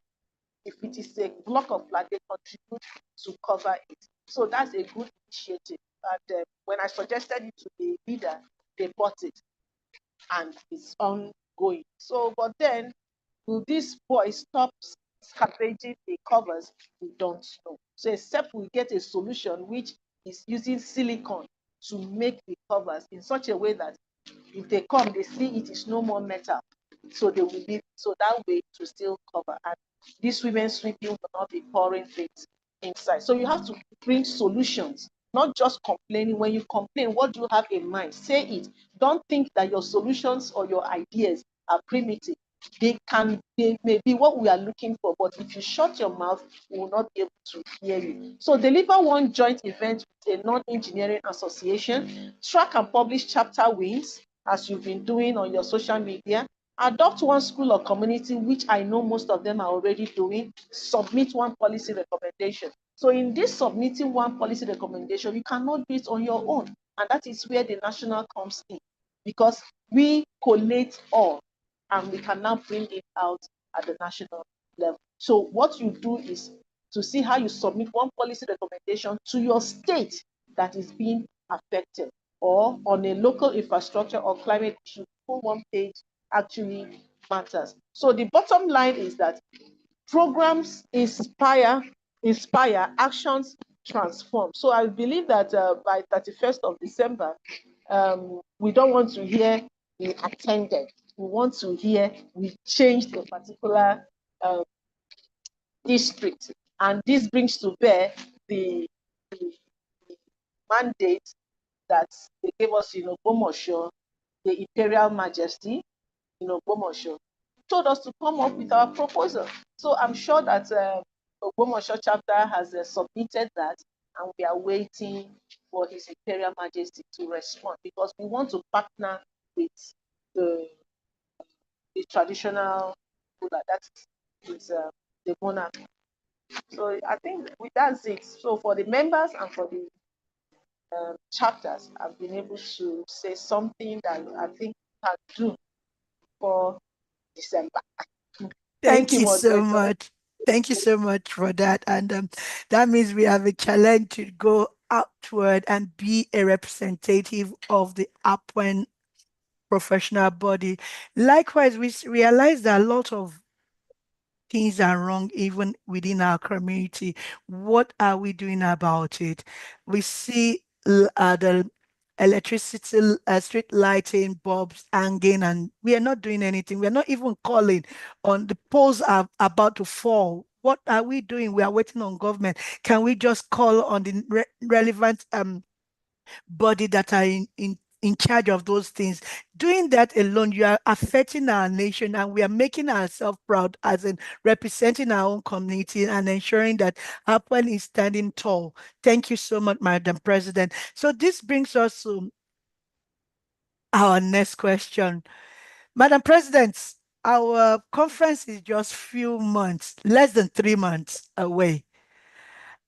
if it is a block of flat, they contribute to cover it. So that's a good initiative. And when I suggested it to the leader, they bought it and it's ongoing. So, but then, will this boy stop scavenging the covers? We don't know. So, except we get a solution which is using silicone to make the covers in such a way that if they come, they see it is no more metal. So they will leave. So that way to still cover. And these women sweeping will not be pouring things inside. So you have to bring solutions, not just complaining. When you complain, what do you have in mind? Say it. Don't think that your solutions or your ideas are primitive. They may be what we are looking for, but if you shut your mouth, we will not be able to hear you. So deliver one joint event with a non-engineering association, track and publish chapter wins, as you've been doing on your social media. Adopt one school or community, which I know most of them are already doing. Submit one policy recommendation. So in this submitting one policy recommendation, you cannot do it on your own. And that is where the national comes in, because we collate all and we can now bring it out at the national level. So what you do is to see how you submit one policy recommendation to your state that is being affected, or on a local infrastructure or climate issue. Full one page actually matters. So the bottom line is that programs inspire, actions transform. So I believe that by 31st of December, we don't want to hear we attended. We want to hear we changed a particular district. And this brings to bear the mandate that they gave us in Ogbomoso, the Imperial Majesty in Ogbomoso, told us to come up with our proposal. So I'm sure that Ogbomoso chapter has submitted that, and we are waiting for His Imperial Majesty to respond, because we want to partner with the traditional ruler, that is the monarch. So I think that's it. So for the members and for the chapters, I've been able to say something that I think we can do for December. Thank Thank you, you so moderator. much. Thank you so much for that. And that means we have a challenge to go outward and be a representative of the APWEN professional body. Likewise, we realize that a lot of things are wrong even within our community. What are we doing about it? We see the electricity, street lighting bulbs hanging, and we are not doing anything. We are not even calling on the poles are about to fall. What are we doing? We are waiting on government. Can we just call on the relevant body that are in charge of those things? Doing that alone, you are affecting our nation, and we are making ourselves proud as in representing our own community and ensuring that APWEN is standing tall. Thank you so much, Madam President. So this brings us to our next question. Madam President, our conference is just few months, less than 3 months away,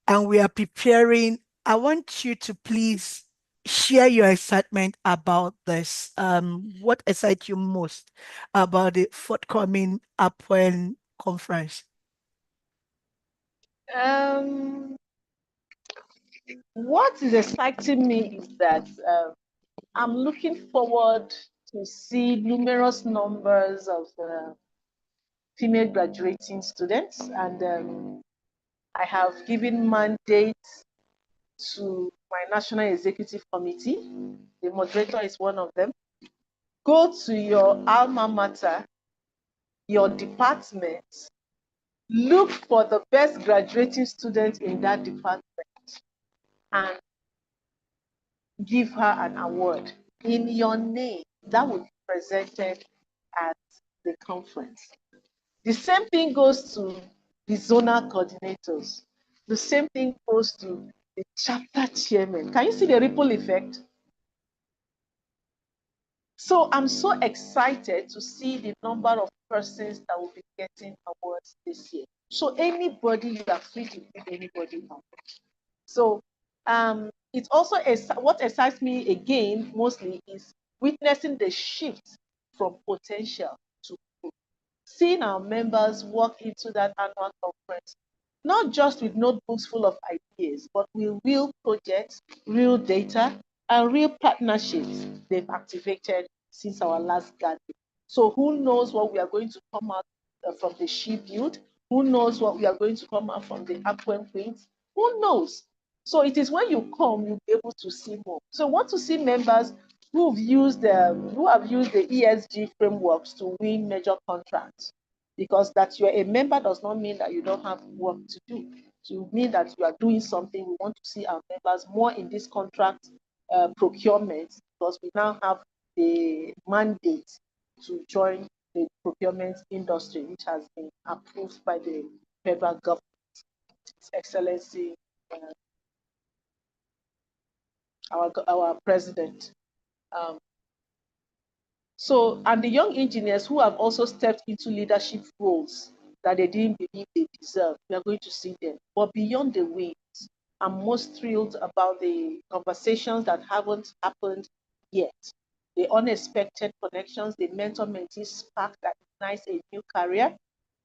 and we are preparing. I want you to please share your excitement about this. What excites you most about the forthcoming APWEN conference? What is exciting me is that I'm looking forward to see numerous numbers of female graduating students, and I have given mandate to my National Executive Committee. The moderator is one of them. Go to your alma mater, your department, look for the best graduating student in that department and give her an award in your name that will be presented at the conference. The same thing goes to the zonal coordinators. The same thing goes to the chapter chairman. Can you see the ripple effect? So I'm so excited to see the number of persons that will be getting awards this year. So anybody, you are free to give anybody an award. So It also, what excites me again mostly is witnessing the shift from potential to growth. Seeing our members walk into that annual conference, not just with notebooks full of ideas, but with real projects, real data, and real partnerships they've activated since our last gathering. So who knows what we are going to come out from the She Build? Who knows what we are going to come out from the Aquem Queens? Who knows? So it is when you come, you'll be able to see more. So I want to see members who have used the ESG frameworks to win major contracts. Because that you're a member does not mean that you don't have work to do. To mean that you are doing something. We want to see our members more in this contract procurement, because we now have the mandate to join the procurement industry, which has been approved by the federal government. His Excellency, our president. Um, and the young engineers who have also stepped into leadership roles that they didn't believe they deserved, we are going to see them. But beyond the wins, I'm most thrilled about the conversations that haven't happened yet. The unexpected connections, the mentor-mentee spark that ignites a new career,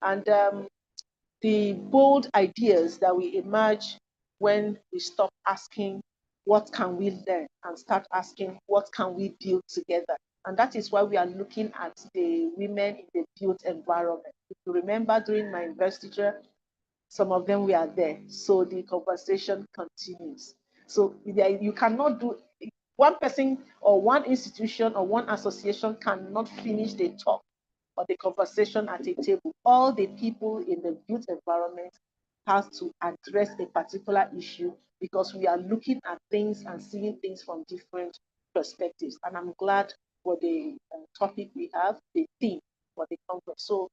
and the bold ideas that we emerge when we stop asking, what can we learn, and start asking, what can we build together? And that is why we are looking at the women in the built environment. If you remember during my investiture, some of them were there. So the conversation continues. So you cannot do, one person or one institution or one association cannot finish the talk or the conversation at a table. All the people in the built environment have to address a particular issue, because we are looking at things and seeing things from different perspectives. And I'm glad for the topic we have, the theme for the conference. So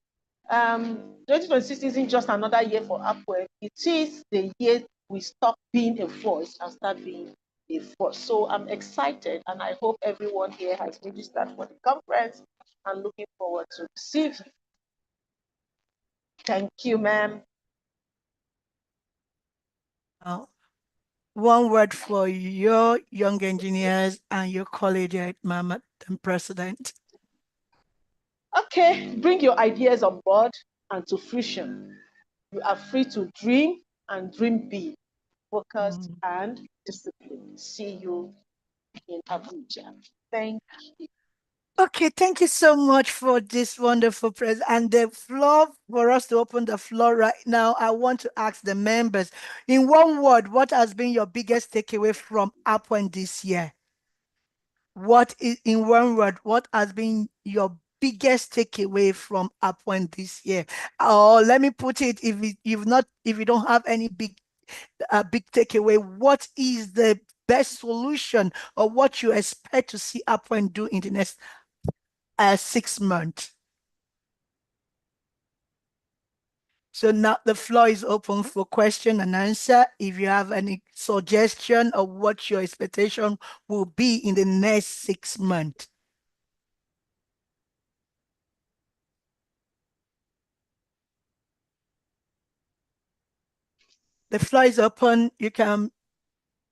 2026 isn't just another year for Upward. It is the year we stop being a force and start being a force. So I'm excited, and I hope everyone here has registered for the conference and looking forward to receive you. Thank you, ma'am. One word for your young engineers and your colleague, Madam President. Okay, bring your ideas on board and to fruition. You are free to dream and dream big, focused and disciplined. See you in Abuja. Thank you. Okay, thank you so much for this wonderful present. And the floor, for us to open the floor right now, I want to ask the members, in one word, what has been your biggest takeaway from Upwend this year? What is, in one word, what has been your biggest takeaway from Upwend this year? Or let me put it, if you don't have any big takeaway, what is the best solution, or what you expect to see Upwend do in the next 6 months? So now the floor is open for question and answer. If you have any suggestion of what your expectation will be in the next 6 months. The floor is open. You can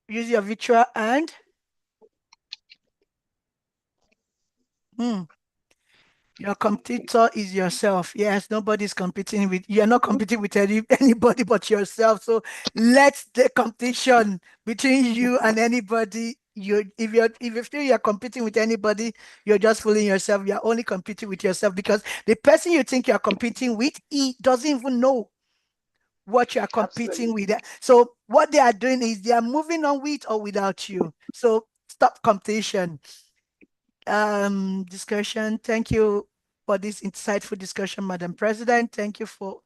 use your virtual hand. Your competitor is yourself. Yes, nobody's competing with, you're not competing with anybody but yourself. So let the competition between you and anybody, if you feel you're competing with anybody, you're just fooling yourself. You're only competing with yourself, because the person you think you're competing with, he doesn't even know what you are competing with. So what they are doing is they are moving on with or without you. So stop competition. Discussion. Thank you for this insightful discussion, Madam President. Thank you for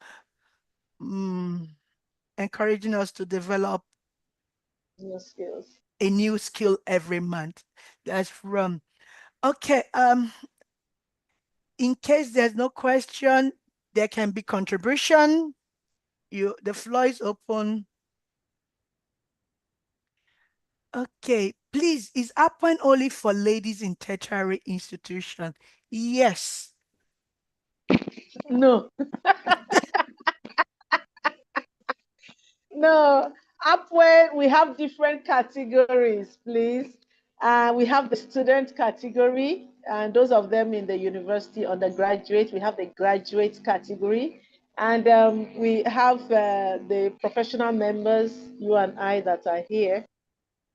encouraging us to develop new skills. A new skill every month. That's from, okay. In case there's no question, there can be contribution. The floor is open. Okay, please, is Upwend only for ladies in tertiary institution? Yes. No. No, Upward, we have different categories, please. We have the student category, and those of them in the university undergraduate. We have the graduate category, and we have the professional members, you and I, that are here.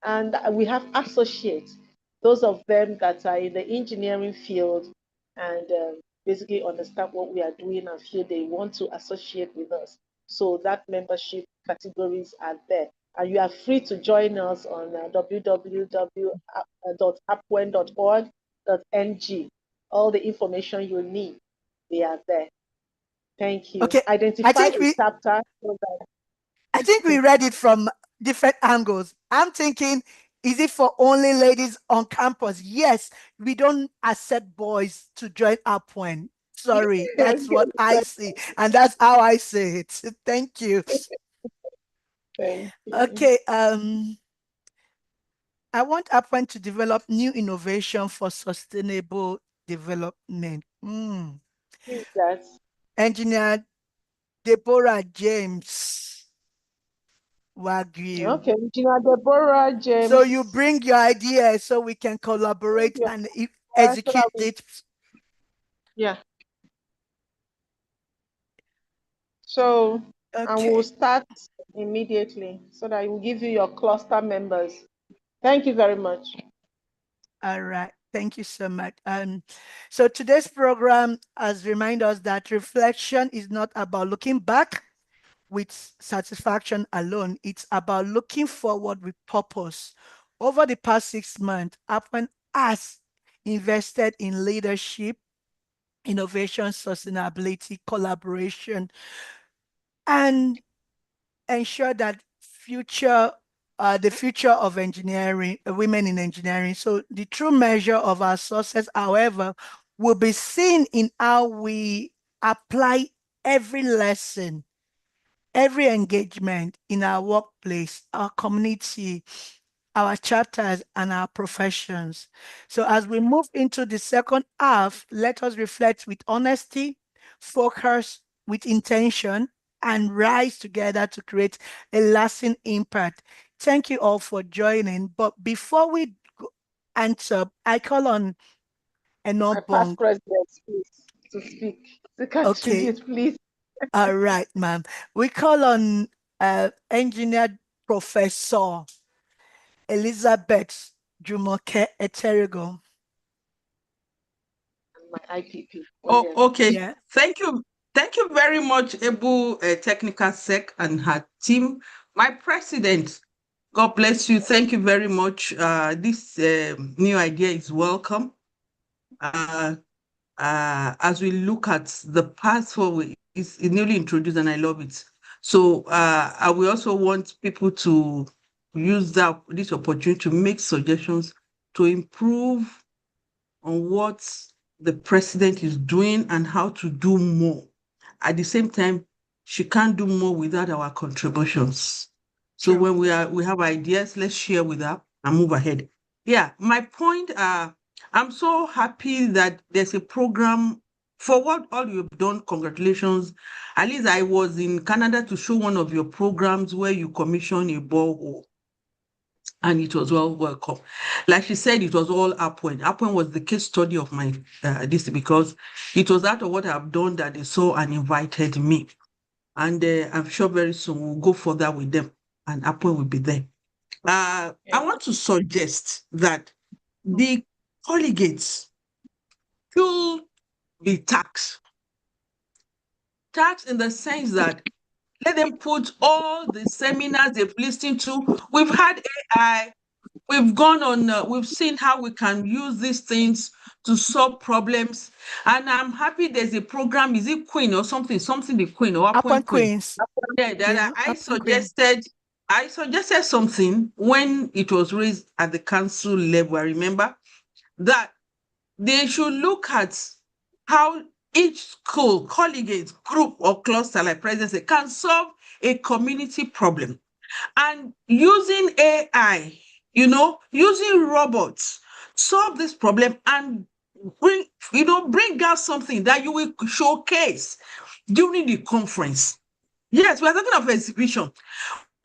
And we have associates, those of them that are in the engineering field and basically understand what we are doing and feel they want to associate with us. So that membership categories are there. And you are free to join us on www.apwen.org.ng. All the information you need, they are there. Thank you. Okay, Identify a chapter so that I think we read it from different angles. I'm thinking, is it for only ladies on campus? Yes, we don't accept boys to join Upwen. Sorry, that's what I see. And that's how I say it. Thank you. Thank you. Okay, I want Upwen to develop new innovation for sustainable development. Who is that? Engineer Deborah James Wagyu. Okay, Engineer Deborah James. So you bring your ideas so we can collaborate and execute it. Yeah. So, Okay. and we'll start immediately so that we'll give you your cluster members. Thank you very much. All right. Thank you so much. So today's program has reminded us that reflection is not about looking back with satisfaction alone. It's about looking forward with purpose. Over the past 6 months, Upwen has invested in leadership, innovation, sustainability, collaboration, and ensure that the future of engineering, women in engineering. So the true measure of our success, however, will be seen in how we apply every lesson, every engagement in our workplace, our community, our chapters, and our professions. So as we move into the second half, let us reflect with honesty, focus with intention, and rise together to create a lasting impact. Thank you all for joining. But before we answer, I call on My past Enobong. president, please, to speak, to contribute, please. All right, ma'am. We call on Engineer Professor Elizabeth Jumoke Eterigo. My IPP. Oh, okay. Yeah. Thank you. Thank you very much, Able Technical Sec and her team. My president, God bless you. Thank you very much. This new idea is welcome. As we look at the path forward, it's newly introduced and I love it. So I will also want people to use this opportunity to make suggestions to improve on what the president is doing and how to do more. At the same time, she can't do more without our contributions. So True. when we have ideas, let's share with her and move ahead. Yeah, my point, I'm so happy that there's a program for what all you've done. Congratulations. At least I was in Canada to show one of your programs where you commission a borehole. And it was well welcome. Like she said, it was all Upwen. Upwen was the case study of my this because it was out of what I've done that they saw and invited me. And I'm sure very soon we'll go further with them and Upwen will be there. I want to suggest that the collegates should be taxed. Taxed in the sense that let them put all the seminars they've listened to. We've had AI. We've gone on, we've seen how we can use these things to solve problems. And I'm happy there's a program, is it Queen or something the Queen or Upwen Queen? Queens. Yeah, that I Upwen Queens. suggested something when it was raised at the council level. I remember that they should look at how each school, collegiate, group, or cluster, like President said, can solve a community problem. And using AI, using robots, solve this problem and bring out something that you will showcase during the conference. Yes, we're talking of exhibition.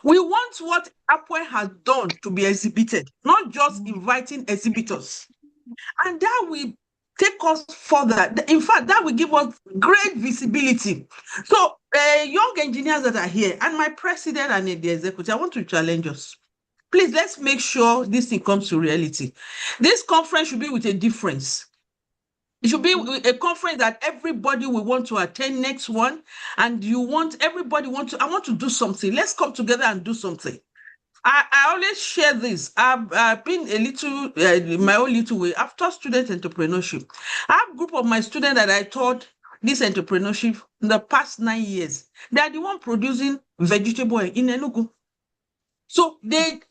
We want what Apple has done to be exhibited, not just inviting exhibitors. And that will take us further. In fact, that will give us great visibility. So, young engineers that are here, and my president and the executive, I want to challenge us. Please, let's make sure this thing comes to reality. This conference should be with a difference. It should be a conference that everybody will want to attend next one. And I want to do something. Let's come together and do something. I always share this. I've been a little, in my own little way. I've taught student entrepreneurship. I have a group of my students that I taught this entrepreneurship in the past 9 years. They are the one producing vegetable in Enugu. So the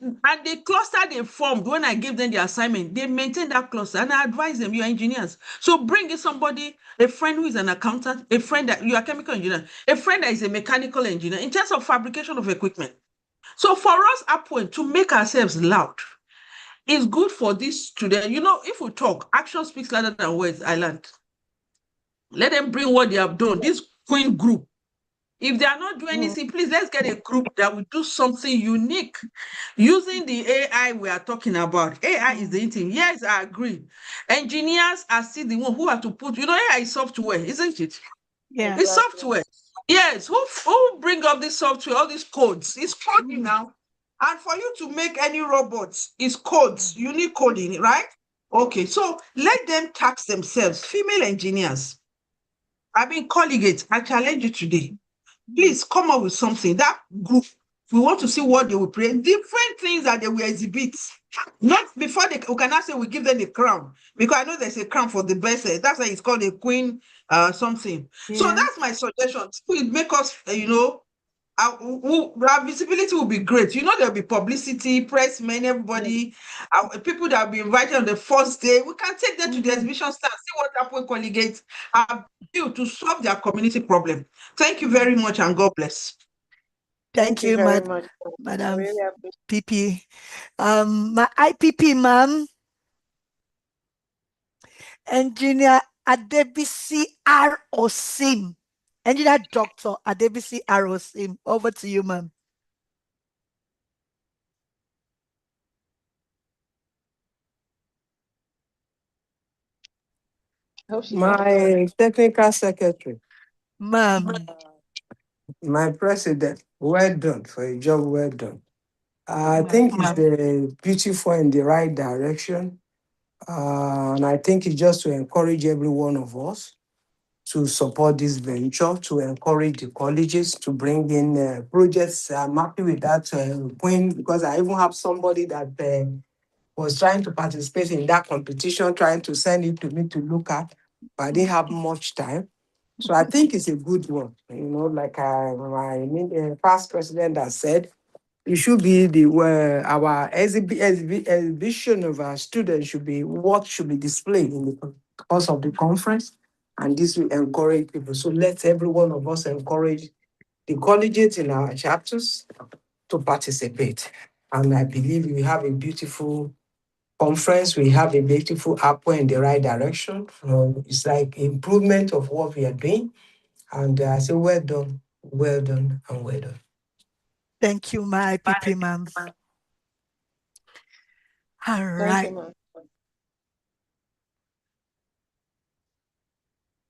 cluster they formed when I gave them the assignment, they maintain that cluster, and I advise them, you are engineers. So bring in somebody, a friend who is an accountant, a friend that you are chemical engineer, a friend that is a mechanical engineer in terms of fabrication of equipment. So for us, Upward, to make ourselves loud, it's good for this student. If we talk, action speaks louder than words, I learned. Let them bring what they have done. This Queen group, if they are not doing anything, please, let's get a group that will do something unique using the AI we are talking about. AI is the thing. Yes, I agree. Engineers are still the one who have to put, AI is software, isn't it? Yeah. It's software. Yes, who bring up this software, all these codes? It's coding now. And for you to make any robots, it's codes. You need coding, right? Okay, so let them tax themselves. Female engineers, I mean, colleagues, I challenge you today. Please come up with something. That group, we want to see what they will create. Different things that they will exhibit. Not before we cannot say we give them the crown, because I know there's a crown for the best. That's why it's called a queen something. Yeah. So that's my suggestion. It will make us, our visibility will be great. There'll be publicity, press men, everybody, people that will be invited on the first day. We can take them to the exhibition stand, see what Apple colleagues have built to solve their community problem. Thank you very much, and God bless. Thank you very much, Madam really appreciate PP. My IPP, ma'am, Engineer Adebisi R. Osim. Engineer Dr. Adebisi R. Osim. Over to you, ma'am. My technical secretary. Ma'am. My president, well done for a job well done. I think it's beautiful in the right direction. And I think it's just to encourage every one of us to support this venture, to encourage the colleges to bring in projects. I'm happy with that point, because I even have somebody that was trying to participate in that competition, trying to send it to me to look at, but I didn't have much time. So I think it's a good one. Like my past president has said, it should be our exhibition of our students should be what should be displayed in the course of the conference, and this will encourage people. So let every one of us encourage the colleges in our chapters to participate. And I believe we have a beautiful conference. We have a beautiful upward in the right direction. It's like improvement of what we are doing. And I say, well done, and well done. Thank you, my IPP, ma'am. All right. you, ma'am.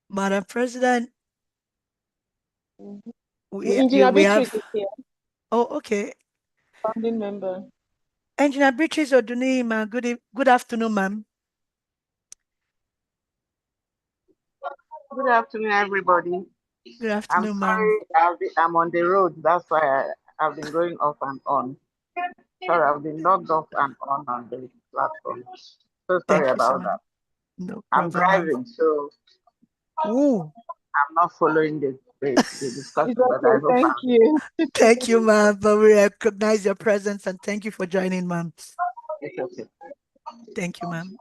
Madam President, Engineer we have. Beatrice is here, Oh, okay. founding member. Engineer Beatrice Oduni, ma'am. Good afternoon, ma'am. Good afternoon, everybody. Good afternoon, ma'am. I'm on the road. That's why I've been going off and on. Sorry, I've been logged off and on the platform. So sorry about that. No I'm problem, driving, so Ooh. I'm not following the discussion. It's okay, thank you. Thank you, ma'am. But we recognize your presence and thank you for joining, ma'am. It's okay. Thank you, ma'am.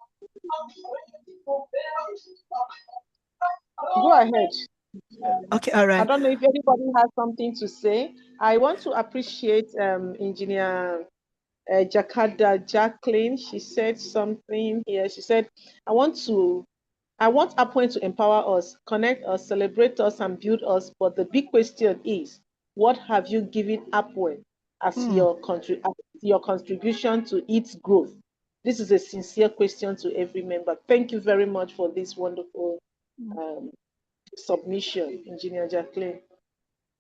Go ahead. Okay, all right. I don't know if anybody has something to say. I want to appreciate Engineer Jakarta Jacqueline. She said something here. She said, I want Upwend to empower us, connect us, celebrate us, and build us. But the big question is, what have you given Upwend as your contribution to its growth? This is a sincere question to every member. Thank you very much for this wonderful um, submission, Engineer Jacqueline.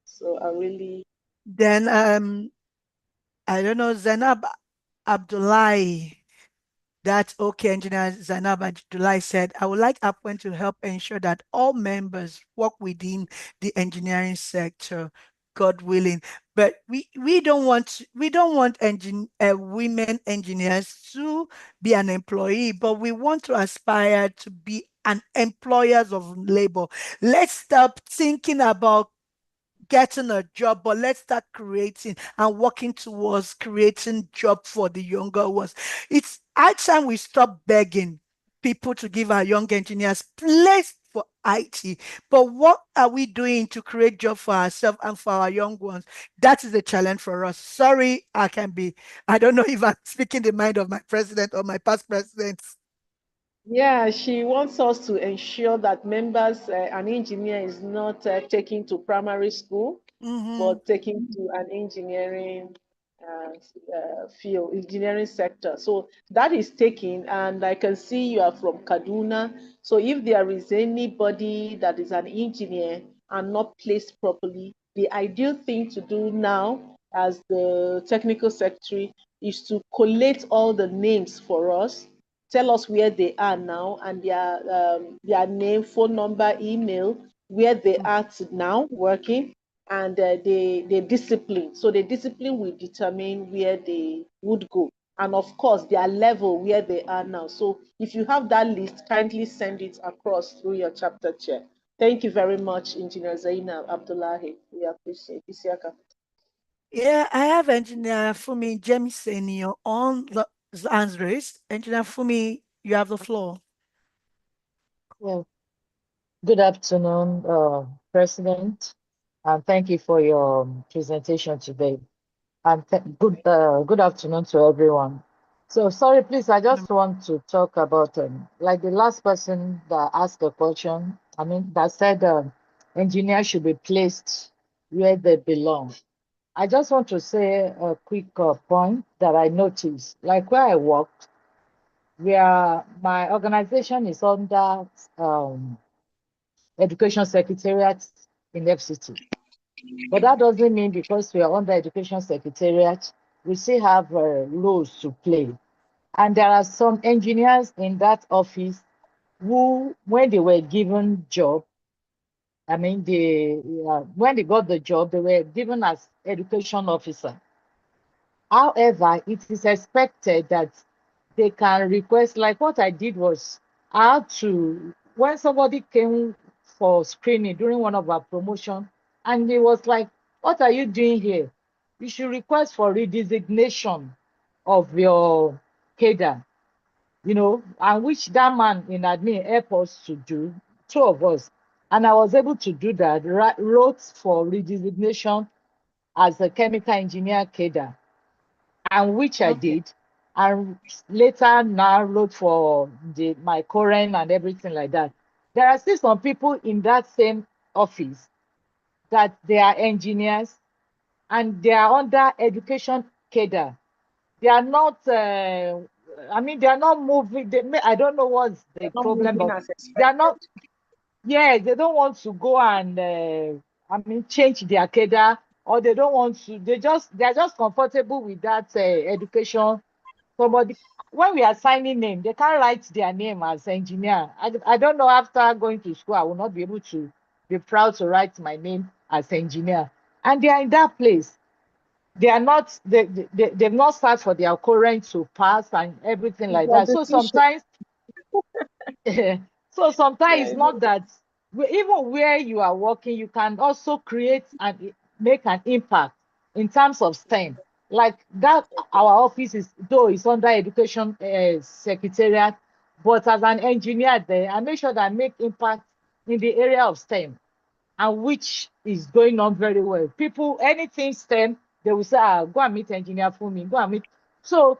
So I really Then I don't know, Zainab Abdullahi. That's okay, Engineer Zainab Abdullahi said, I would like APWEN to help ensure that all members work within the engineering sector, God willing. But we don't want women engineers to be an employee, but we want to aspire to be an employers of labor. Let's stop thinking about getting a job, but let's start creating and working towards creating job for the younger ones. It's high time we stop begging people to give our young engineers place for IT. But what are we doing to create job for ourselves and for our young ones? That is a challenge for us. Sorry, I don't know if I'm speaking the mind of my president or my past presidents. Yeah, she wants us to ensure that members, an engineer is not taken to primary school, but taken to an engineering field, engineering sector. So that is taken, and I can see you are from Kaduna. So if there is anybody that is an engineer and not placed properly, the ideal thing to do now as the technical secretary is to collate all the names for us, tell us where they are now and their name, phone number, email, where they are now working, and the discipline. So the discipline will determine where they would go, and of course their level where they are now. So if you have that list, kindly send it across through your chapter chair. Thank you very much, Engineer Zainab Abdullahi. We appreciate it. Isiaka. Yeah, I have Engineer Fumi Jemi Senior on the hands raised. Engineer Fumi, you have the floor. Well, good afternoon, President, and thank you for your presentation today. And good afternoon to everyone. So sorry, please, I just want to talk about like the last person that asked a question. I mean, that said engineers should be placed where they belong. I just want to say a quick point that I noticed. Like where I worked, where my organization is under Education Secretariat in FCT. But that doesn't mean because we are under Education Secretariat, we still have roles to play. And there are some engineers in that office who, when they were given job, I mean, when they got the job, they were given as education officer. However, it is expected that they can request, like what I did was, I had to, when somebody came for screening during one of our promotion, and he was like, what are you doing here? You should request for redesignation of your cadre, you know, and which that man in admin helped us to do, two of us. And I was able to do that, wrote for redesignation as a chemical engineer cadre, and which I did, and later now wrote for my current and everything like that. There are still some people in that same office that they are engineers and they are under education cadre. They are not, I mean, they are not moving. I don't know what's the Not problem, moving but as they are expected. not, yeah, they don't want to go and, I mean, change their cadre, or they don't want to, they're just comfortable with that education. Somebody, when we are signing name, they can't write their name as engineer. I don't know, after going to school, I will not be able to be proud to write my name as engineer. And they are in that place. They are not, they've not started for their current to pass and everything like Your that. So decision. sometimes, so sometimes Yeah, it's not that, even where you are working, you can also create and make an impact in terms of STEM. Like that, our office is, though it's under Education Secretariat, but as an engineer there, I make sure that I make impact in the area of STEM, and which is going on very well. People, anything STEM, they will say, go and meet engineer for me, go and meet. So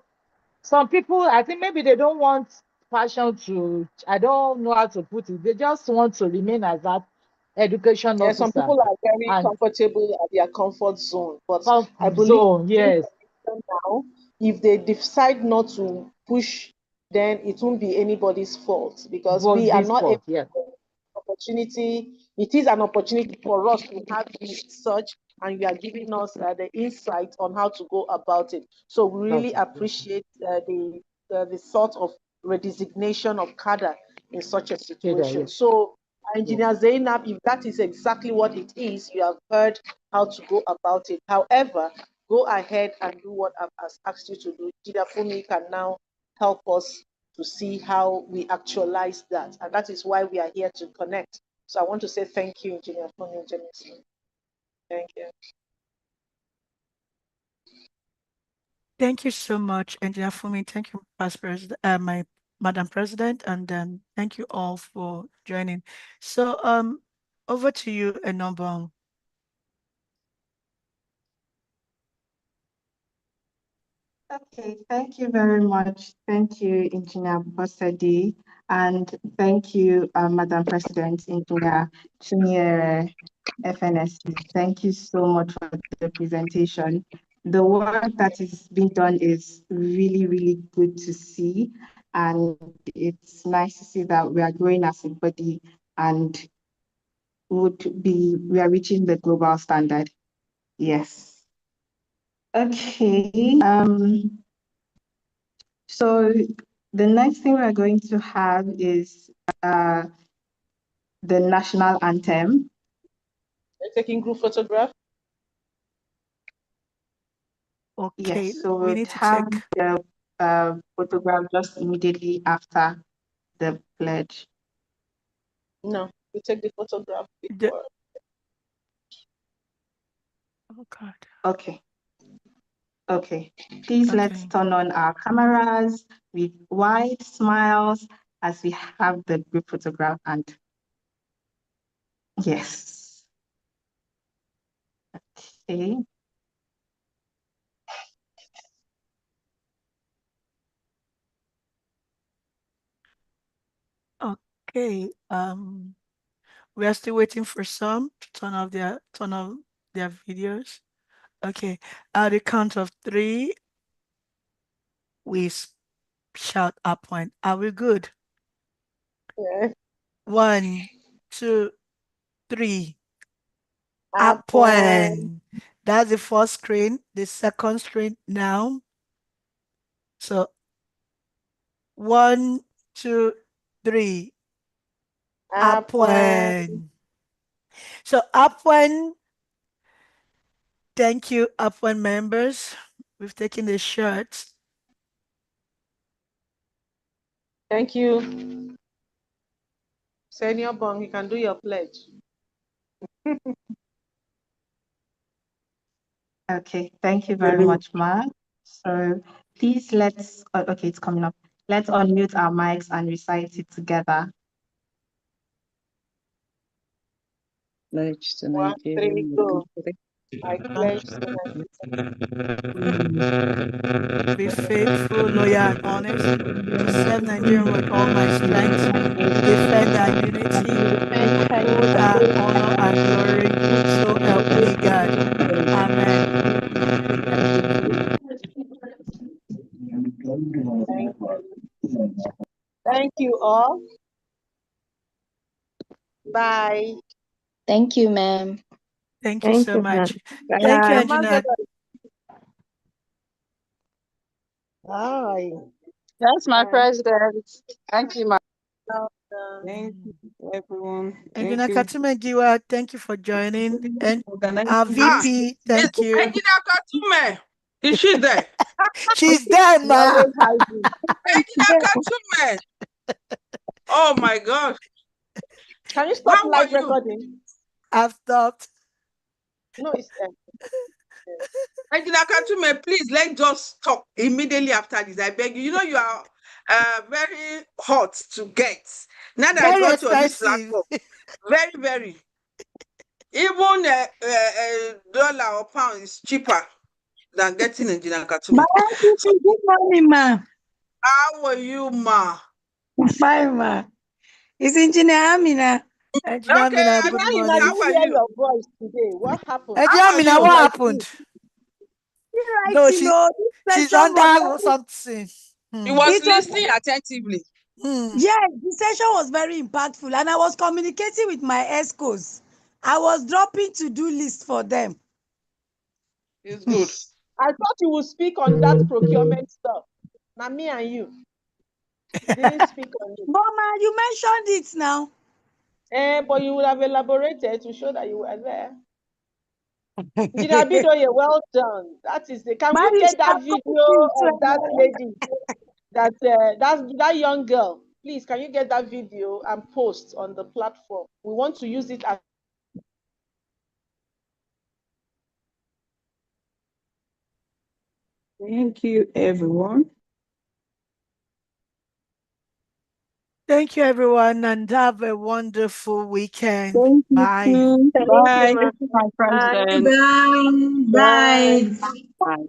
some people, I think maybe they don't want passion to, I don't know how to put it, they just want to remain as that education Yeah, some officer people are very and comfortable at their comfort zone, but I comfort believe zone. Yes, now, if they decide not to push, then it won't be anybody's fault because we are body not able sport. Yeah, opportunity. It is an opportunity for us to have research, and you are giving us the insight on how to go about it. So we really appreciate the sort of redesignation of CADA in such a situation. yes. So, Engineer Zainab, if that is exactly what it is, you have heard how to go about it. However, go ahead and do what I've asked you to do. Engineer Fumi can now help us to see how we actualize that. And that is why we are here to connect. So I want to say thank you, Engineer Fumi Jenison. Thank you. Thank you so much, Engineer Fumi. Thank you, Past President, my Madam President, and thank you all for joining. So, over to you, Enobong. Okay, thank you very much. Thank you, Engineer Bossadi, and thank you, Madam President, Engineer Chinyere FNSC. Thank you so much for the presentation. The work that is being done is really, really good to see, and it's nice to see that we are growing as a body and we are reaching the global standard. Yes. Okay. So the next thing we're going to have is the national anthem. Are you taking group photograph? Okay, Yes, so we we'll need to have take. the photograph just immediately after the pledge. No, we take the photograph The, before. oh God. Okay. Okay. Please let's Okay. turn on our cameras with wide smiles as we have the group photograph and yes. Okay. Okay. We are still waiting for some to turn off their videos. Okay. At the count of 3, we shout up point. Are we good? Yeah. 1, 2, 3. Up Up when one. That's the first screen. The second screen now. So 1, 2, 3. Up up when one. So up one. Thank you, up one members. We've taken the shirts. thank you. Senior Bong, you can do your pledge. Okay, thank you very much, Ma. So please let's, okay, it's coming up. Let's unmute our mics and recite it together. Pledge to 1, 3, Nigeria. go. I pledge to Be faithful, loyal, and honest to serve Nigeria with all my strength, defend our unity, uphold our honor and glory. So help me God. Amen. Thank you all. Bye. Thank you, ma'am. Thank you so much. Bye. Thank you, Mama Engineer. Bye. That's my Bye. president. Thank you, Thank you, everyone. Engineer Thank you. Katuma Giwa, thank you for joining. And our Ah, VP, thank you. Engineer Katume, is she there? She's there, you. ma. Always hiding. Engineer Katume. Oh my gosh. Can you stop How are live you? recording? I've stopped. No, it's Engineer Katume, please, let's just talk immediately after this. I beg you. You know you are very hot to get. Now that I Very got you on this expensive. platform, very, very. Even a dollar or pound is cheaper than getting Engineer Katume. Good morning, ma. How are you, ma? Fine, ma. It's Engineer Amina. Engineer Okay, Mina, good Engineer Mina, Abby, I morning. how didn't are hear you? your voice today. What happened? Engineer How are Mina, you? what Like happened? right, No, the she's session was under very, something. He Hmm. was it was, listening attentively. Hmm. yes, the session was very impactful, and I was communicating with my ESCOs. I was dropping to-do list for them. It's good. I thought you would speak on that procurement stuff. Now me and you. You didn't speak on it. Mama, you mentioned it now. But you would have elaborated to show that you were there. Engineer Bidoye, well done. That is the. Can we get that video of that lady, that young girl? Please, can you get that video and post on the platform? We want to use it as. Thank you, everyone. Thank you, everyone, and have a wonderful weekend. Thank you Bye. too. Thank you, Bye. ma'am. Thank you, my Bye. president. Bye. Bye. Bye.